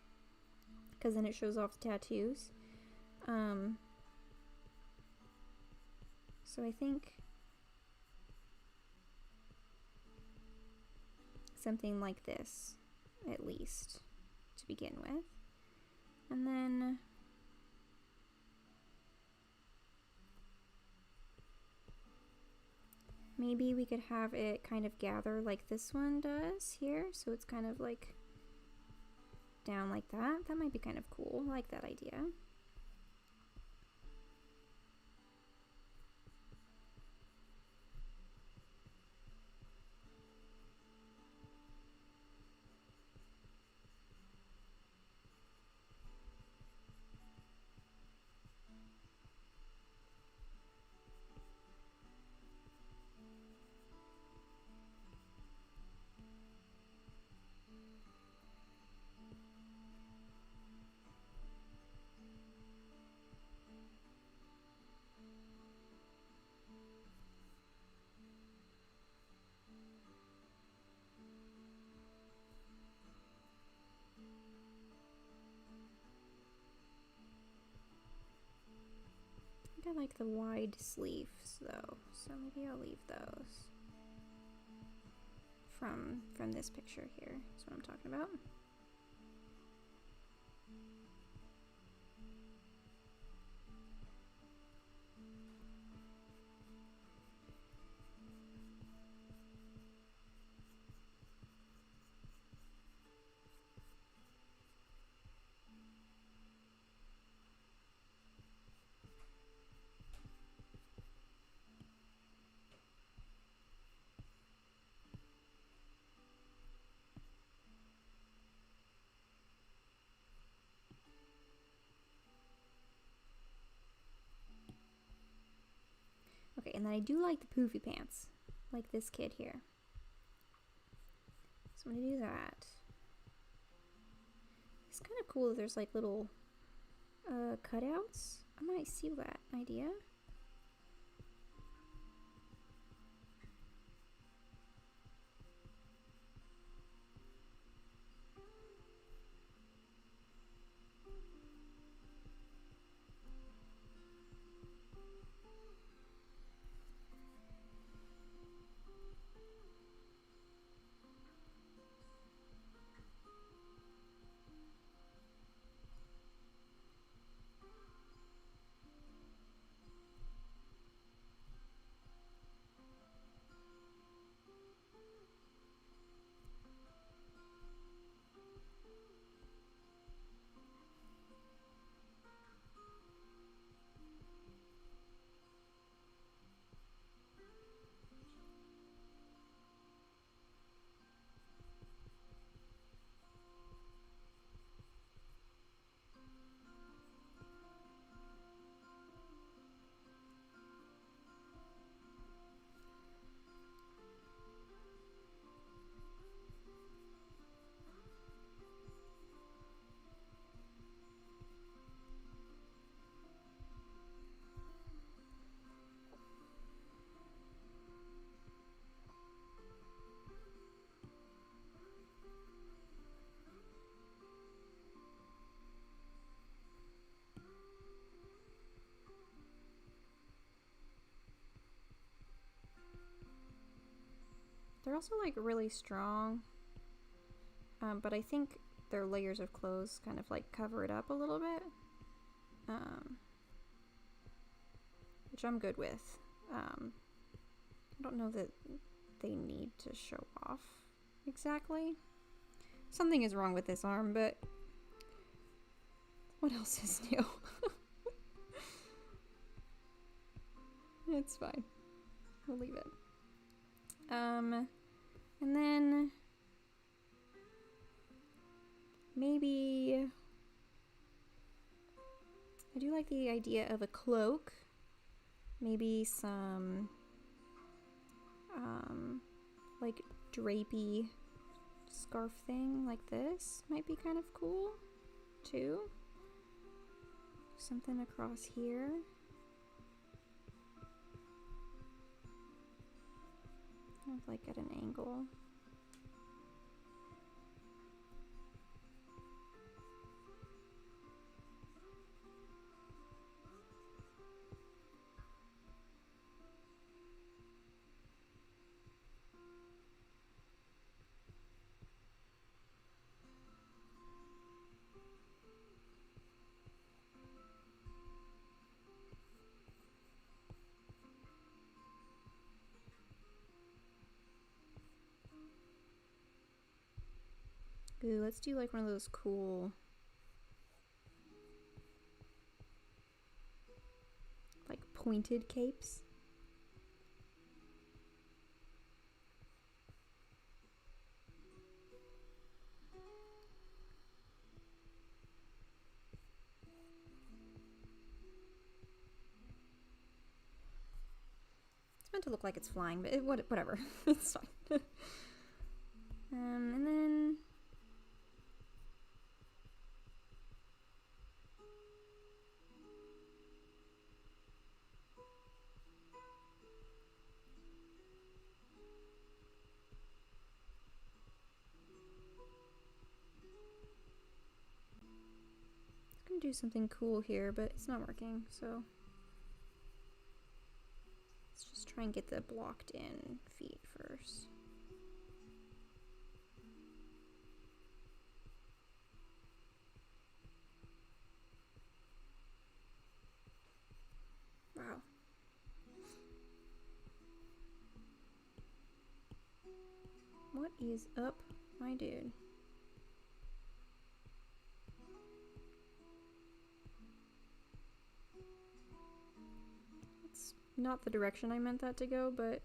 because then it shows off the tattoos. So I think something like this, at least, to begin with. And then maybe we could have it kind of gather like this one does here. So it's kind of like down like that. That might be kind of cool. I like that idea. I like the wide sleeves though, so maybe I'll leave those from this picture here. That's what I'm talking about. Okay, and then I do like the poofy pants, like this kid here. So I'm gonna do that. It's kind of cool that there's like little cutouts. I might steal that idea. They're also like really strong, but I think their layers of clothes kind of like cover it up a little bit, which I'm good with. I don't know that they need to show off exactly. Something is wrong with this arm, but what else is new? It's fine. We'll leave it. And then maybe I do like the idea of a cloak. Maybe some like drapey scarf thing like this might be kind of cool too. Something across here. Kind of like at an angle. Ooh, let's do like one of those cool, like pointed capes. It's meant to look like it's flying, but whatever. It's fine. And then I'm gonna do something cool here, but it's not working, so let's just try and get the blocked in feet first. Wow. What is up, my dude? It's not the direction I meant that to go, but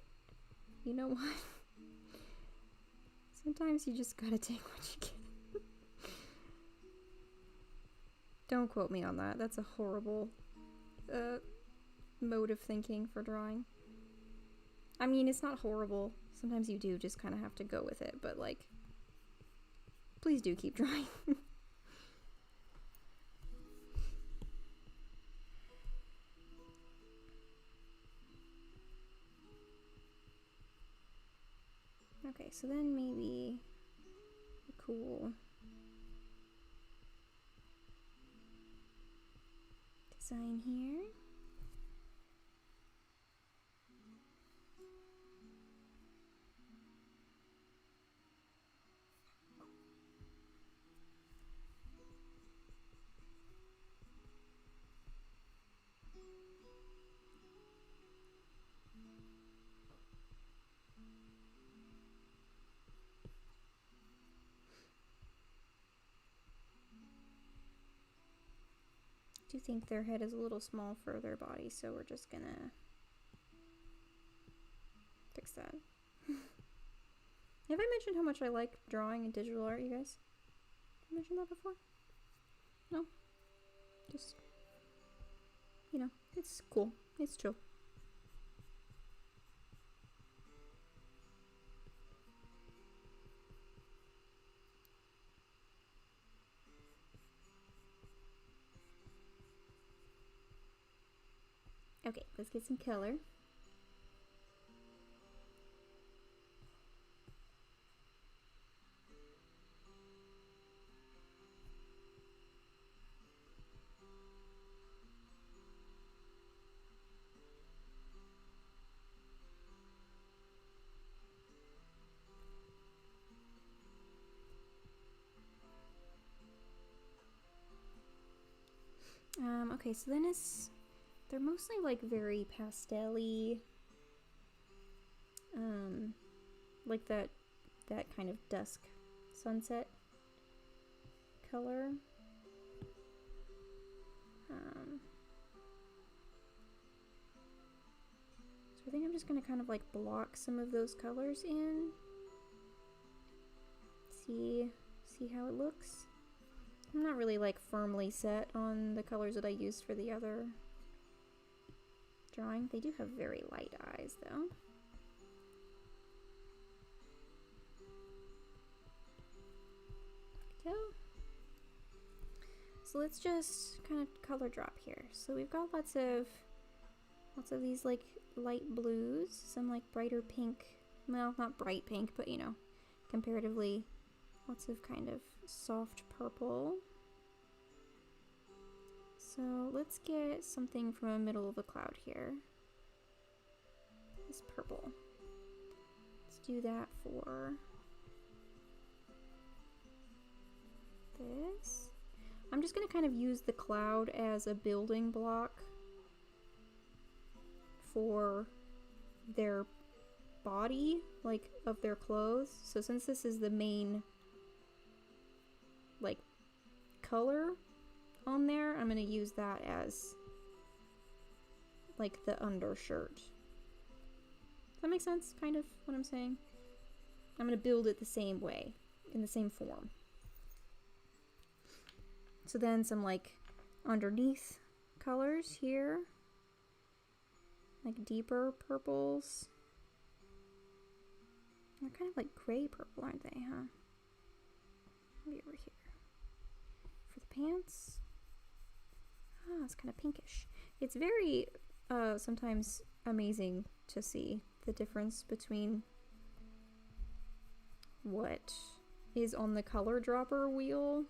you know what? Sometimes you just gotta take what you get. Don't quote me on that. That's a horrible mode of thinking for drawing. I mean, it's not horrible. Sometimes you do just kind of have to go with it, but like, please do keep drawing. Okay, so then maybe a cool design here. I do think their head is a little small for their body, so we're just gonna fix that. Have I mentioned how much I like drawing and digital art, you guys? Have I mentioned that before? No? Just, you know, it's cool. It's chill. Okay, let's get some color. Okay, so then they're mostly like very pastel-y, like that kind of dusk sunset color. So I think I'm just gonna kind of like block some of those colors in. See how it looks. I'm not really like firmly set on the colors that I used for the other drawing. They do have very light eyes though. we go. So let's just kind of color drop here. So we've got lots of these like light blues, some like brighter pink, well, not bright pink, but you know, comparatively lots of kind of soft purple. So let's get something from the middle of a cloud here. This purple. Let's do that for this. I'm just going to kind of use the cloud as a building block for their body, like of their clothes. So since this is the main like color on there, I'm going to use that as like the undershirt. Does that make sense? Kind of what I'm saying? I'm going to build it the same way, in the same form. So then some like underneath colors here, like deeper purples. They're kind of like gray purple, aren't they, huh? Maybe over here. For the pants, ah, it's kind of pinkish. It's very sometimes amazing to see the difference between what is on the color dropper wheel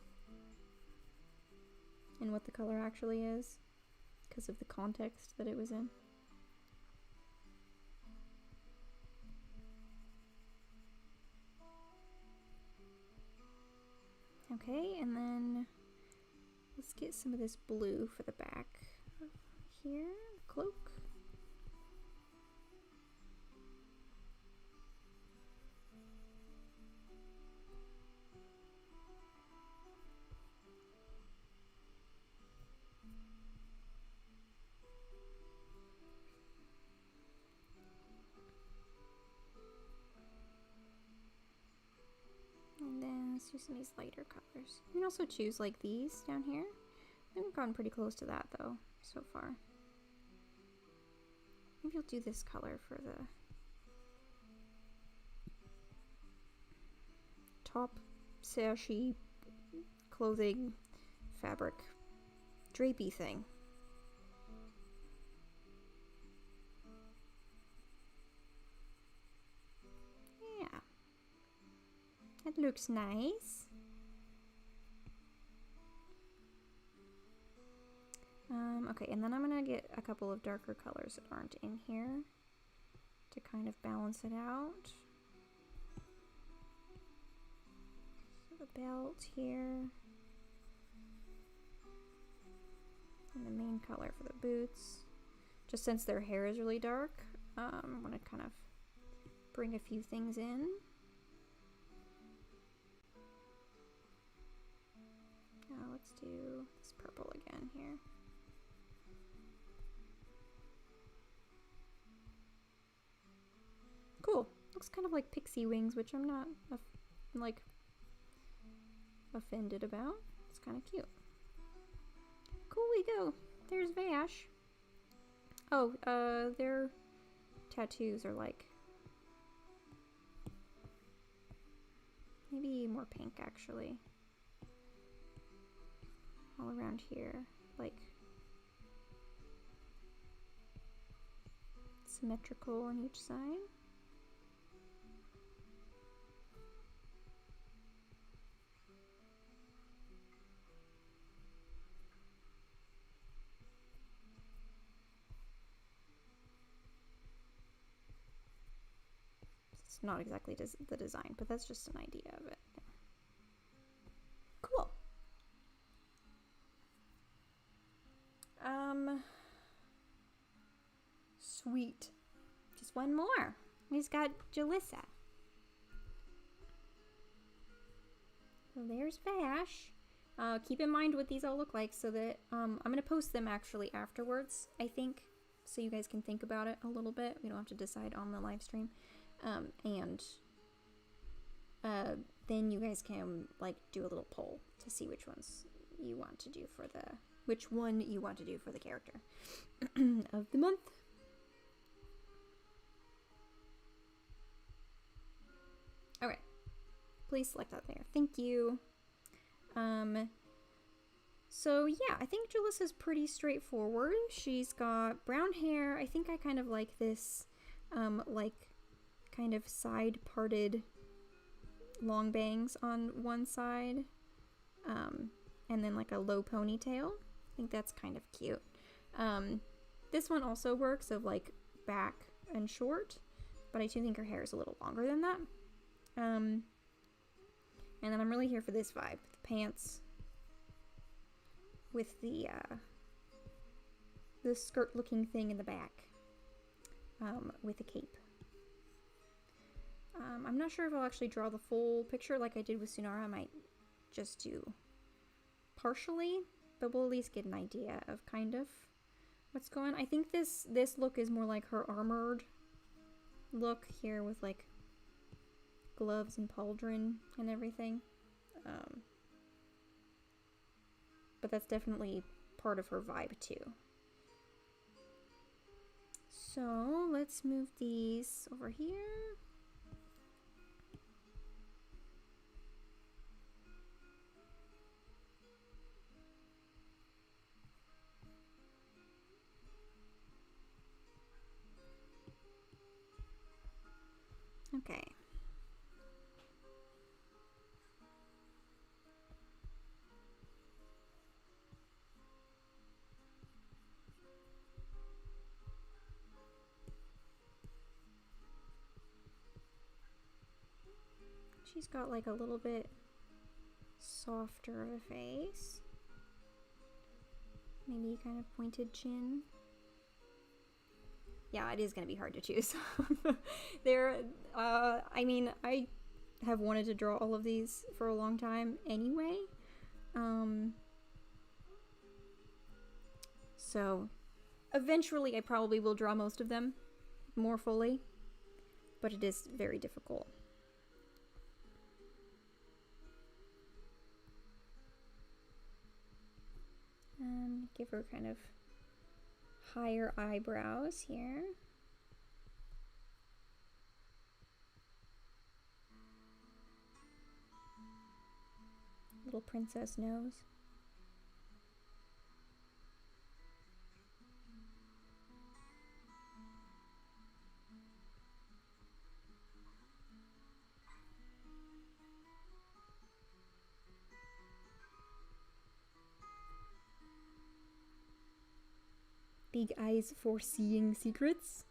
and what the color actually is, because of the context that it was in. Okay, and then let's get some of this blue for the back here, cloak. And then let's do some of these lighter colors. You can also choose like these down here. I think we've gotten pretty close to that though, so far. Maybe I'll do this color for the top sashy clothing fabric drapey thing. Yeah. That looks nice. Okay, and then I'm gonna get a couple of darker colors that aren't in here to kind of balance it out. So the belt here. And the main color for the boots. Just since their hair is really dark, I'm gonna kind of bring a few things in. Let's do this purple again here. Cool. Looks kind of like pixie wings, which I'm not like offended about. It's kind of cute. Cool we go. There's Vash. Oh, their tattoos are like maybe more pink actually. All around here, like symmetrical on each side. It's not exactly the design, but that's just an idea of it. Cool. Sweet. Just one more. We've got Jalissa. So there's Vash. Keep in mind what these all look like so that I'm going to post them actually afterwards, I think, so you guys can think about it a little bit. We don't have to decide on the live stream. And then you guys can like do a little poll to see which ones you want to do for which one you want to do for the character of the month. Okay, please select that there. Thank you. So yeah, I think Jalissa's pretty straightforward. She's got brown hair. I think I kind of like this, like kind of side parted long bangs on one side, and then like a low ponytail. I think that's kind of cute. This one also works of like back and short, but I do think her hair is a little longer than that. And then I'm really here for this vibe. The pants with the skirt looking thing in the back, with a cape. I'm not sure if I'll actually draw the full picture like I did with Sunara. I might just do partially, but we'll at least get an idea of kind of what's going on. I think this look is more like her armored look here with like gloves and pauldron and everything. But that's definitely part of her vibe too. So let's move these over here. Okay. She's got like a little bit softer of a face. Maybe kind of pointed chin. Yeah, it is going to be hard to choose. I mean, I have wanted to draw all of these for a long time anyway. So eventually I probably will draw most of them more fully, but it is very difficult. Give her kind of higher eyebrows here. Little princess nose. Big eyes for seeing secrets.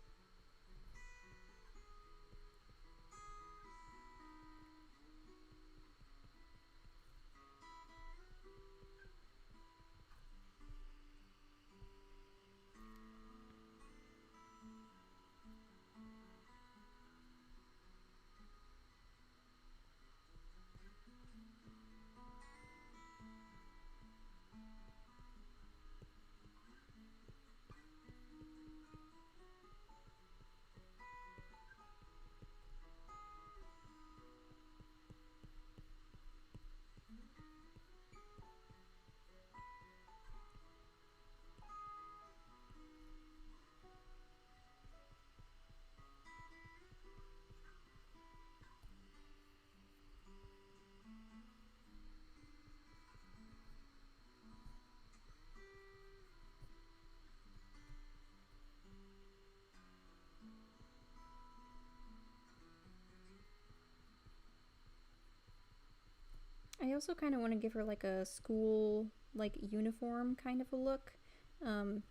I also kind of want to give her like a school, like uniform kind of a look. The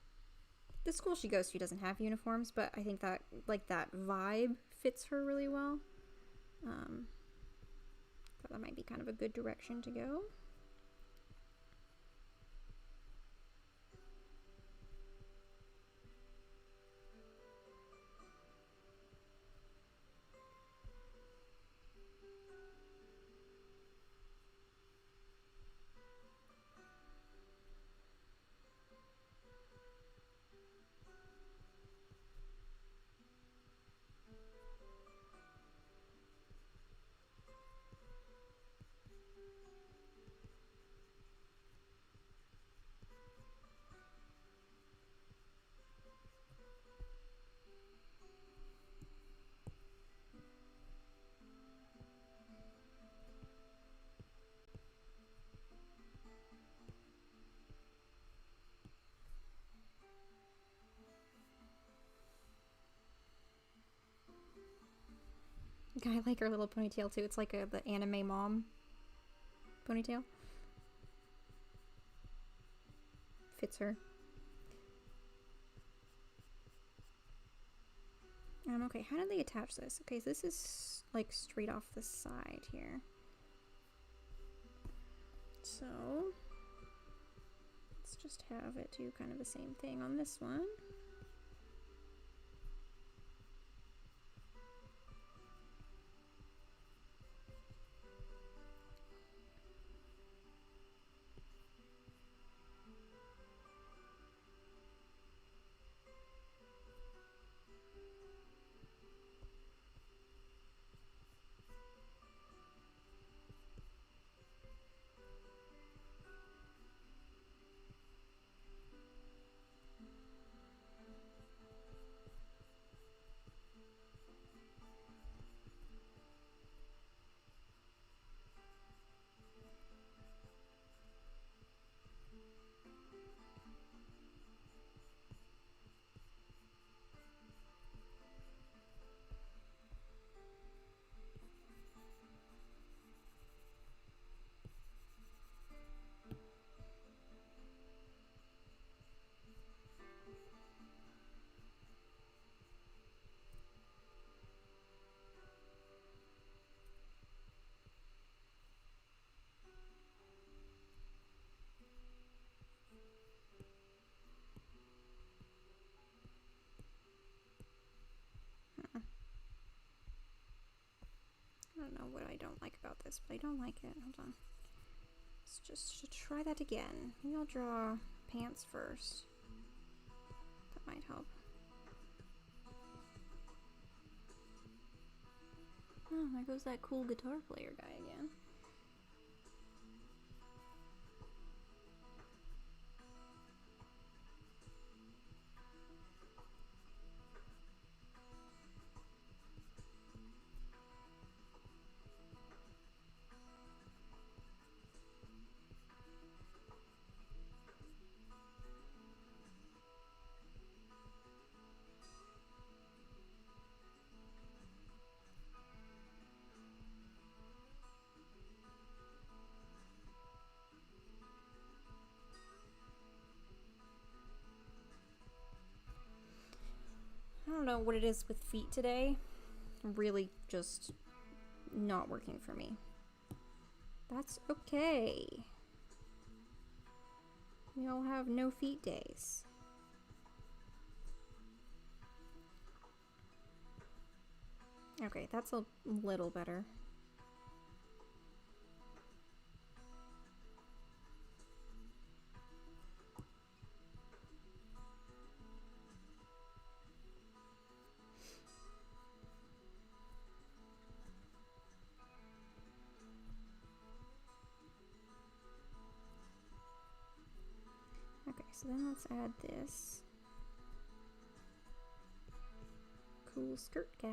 school she goes to doesn't have uniforms, but I think that like that vibe fits her really well. So that might be kind of a good direction to go. I like her little ponytail too. It's like the anime mom ponytail. Fits her. Okay, how did they attach this? Okay, so this is like straight off the side here. So let's just have it do kind of the same thing on this one. I don't know what I don't like about this, but I don't like it. Hold on. Let's just try that again. Maybe I'll draw pants first. That might help. Oh, there goes that cool guitar player guy again. I don't know what it is with feet today. Really just not working for me. That's okay. We all have no feet days. Okay, that's a little better. Okay, so then let's add this cool skirt guy.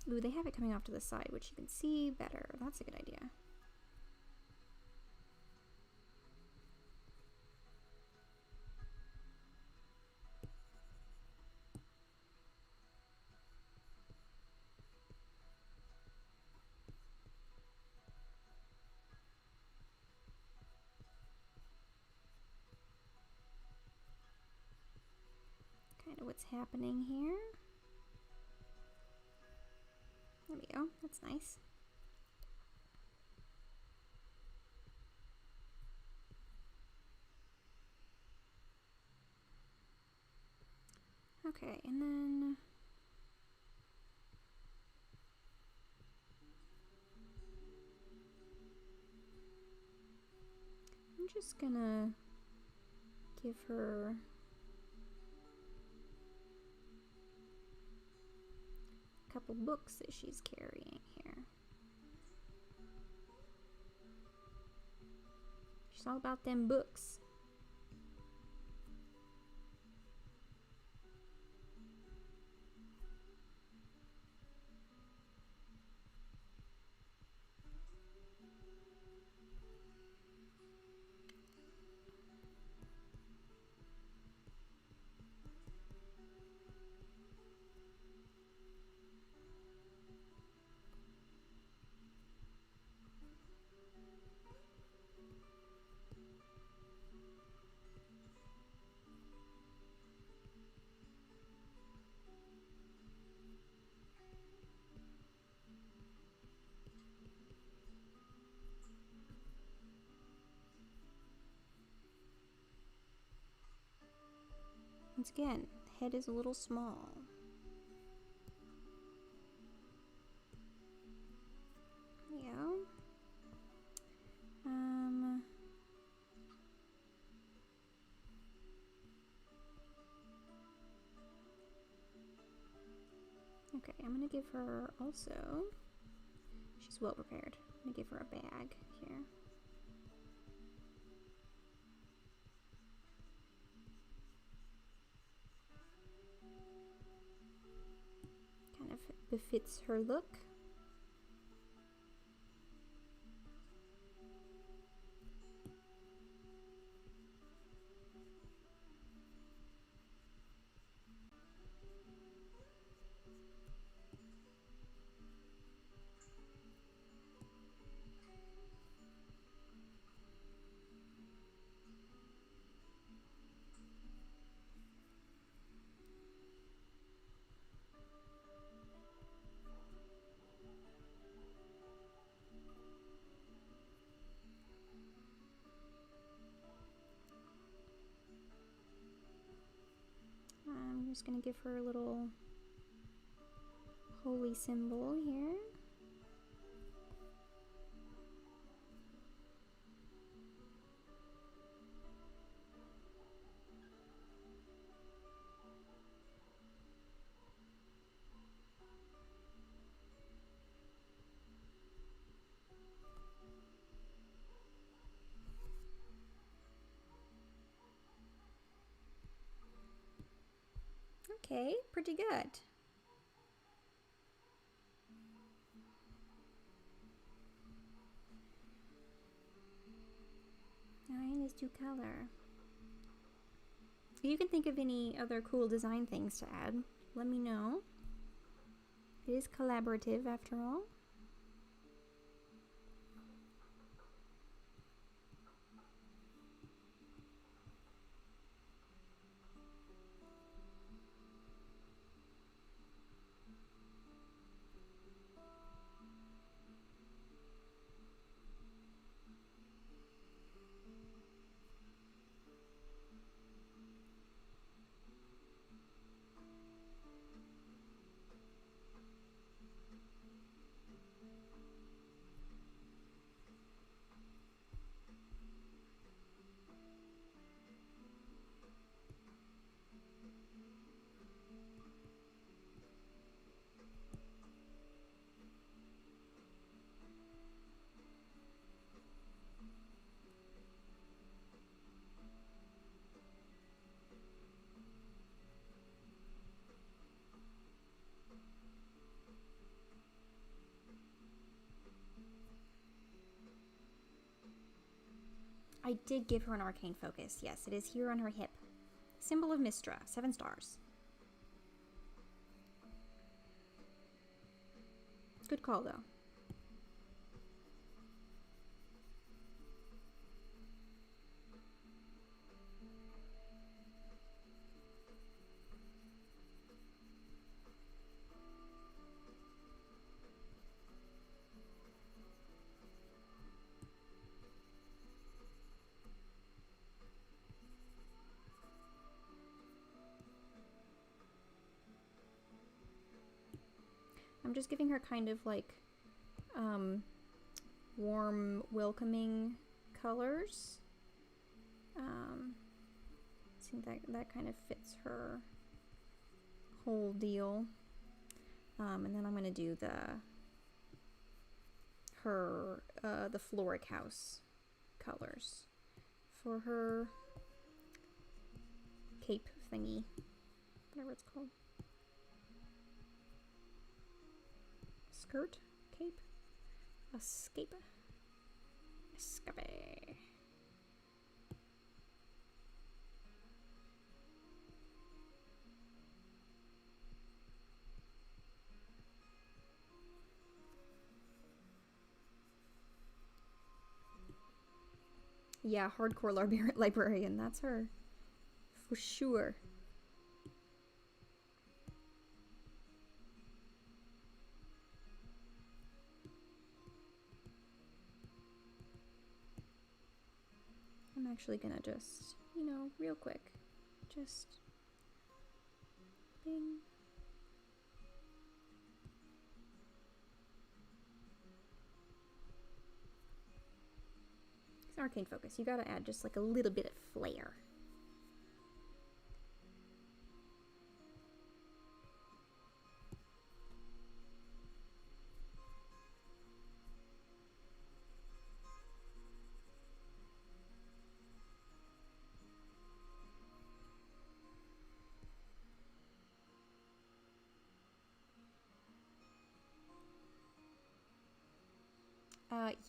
Ooh, they have it coming off to the side, which you can see better. That's a good idea. Kind of what's happening here. There we go. That's nice. Okay, and then I'm just gonna give her a couple books that she's carrying here. She's all about them books. Once again, the head is a little small. Yeah. Okay, I'm gonna give her also. She's well prepared. I'm gonna give her a bag here. Kind of befits her look. I'm just gonna give her a little holy symbol here. Okay, pretty good. Alright, let's do color. If you can think of any other cool design things to add, let me know. It is collaborative after all. I did give her an arcane focus. Yes, it is here on her hip. Symbol of Mystra, 7 stars. Good call, though. I'm just giving her kind of like warm, welcoming colors. I think that kind of fits her whole deal. And then I'm gonna do the Floric House colors for her cape thingy, whatever it's called. Skirt? Cape? Escape? Escape. Yeah, hardcore librarian, that's her. For sure. I'm actually gonna just, you know, real quick, just Bing. It's arcane focus. You gotta add just like a little bit of flair.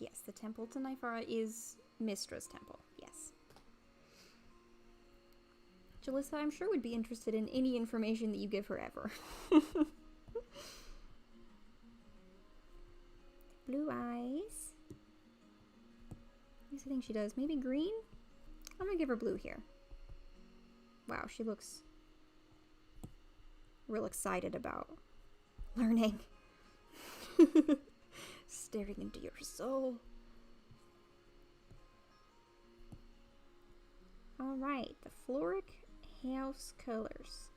Yes, the temple to Nifara is Mystra's temple, yes. Jalissa, I'm sure, would be interested in any information that you give her ever. Blue eyes. What's the thing she does? Maybe green? I'm gonna give her blue here. Wow, she looks real excited about learning. Staring into your soul. Alright, the Floric House colors.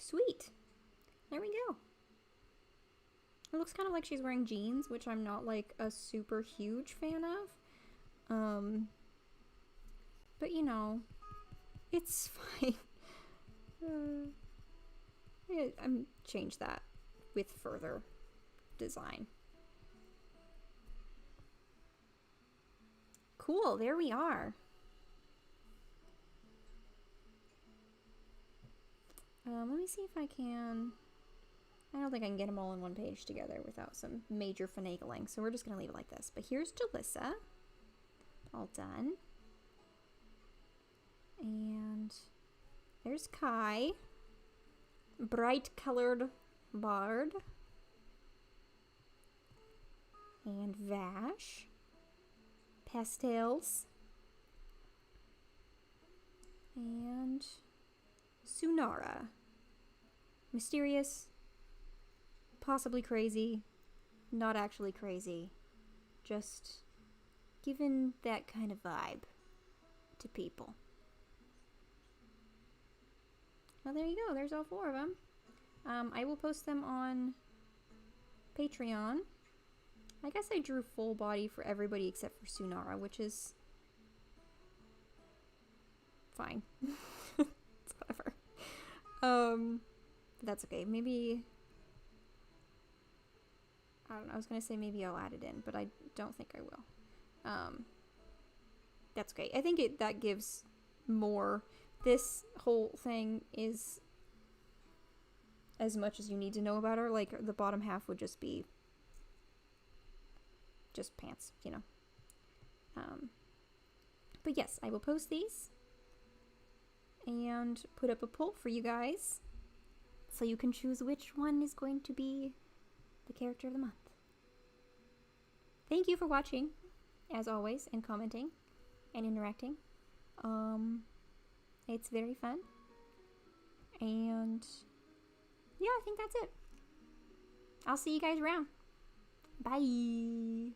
Sweet. There we go. It looks kind of like she's wearing jeans, which I'm not like a super huge fan of. But you know, it's fine. I'm change that with further design. Cool, there we are. Let me see if I can... I don't think I can get them all on one page together without some major finagling, so we're just going to leave it like this. But here's Jalissa. All done. And there's Kai. Bright colored Bard. And Vash. Pastels. And Sunara. Mysterious, possibly crazy, not actually crazy, just given that kind of vibe to people. Well, there you go. There's all 4 of them. I will post them on Patreon. I guess I drew full body for everybody except for Sunara, which is fine. It's whatever. But that's okay. Maybe, I don't know, I was gonna say maybe I'll add it in, but I don't think I will. That's okay. I think that gives more. This whole thing is as much as you need to know about her. Like, the bottom half would just be just pants, you know. But yes, I will post these and put up a poll for you guys so you can choose which one is going to be the character of the month. Thank you for watching, as always, and commenting and interacting. It's very fun. And yeah, I think that's it. I'll see you guys around. Bye.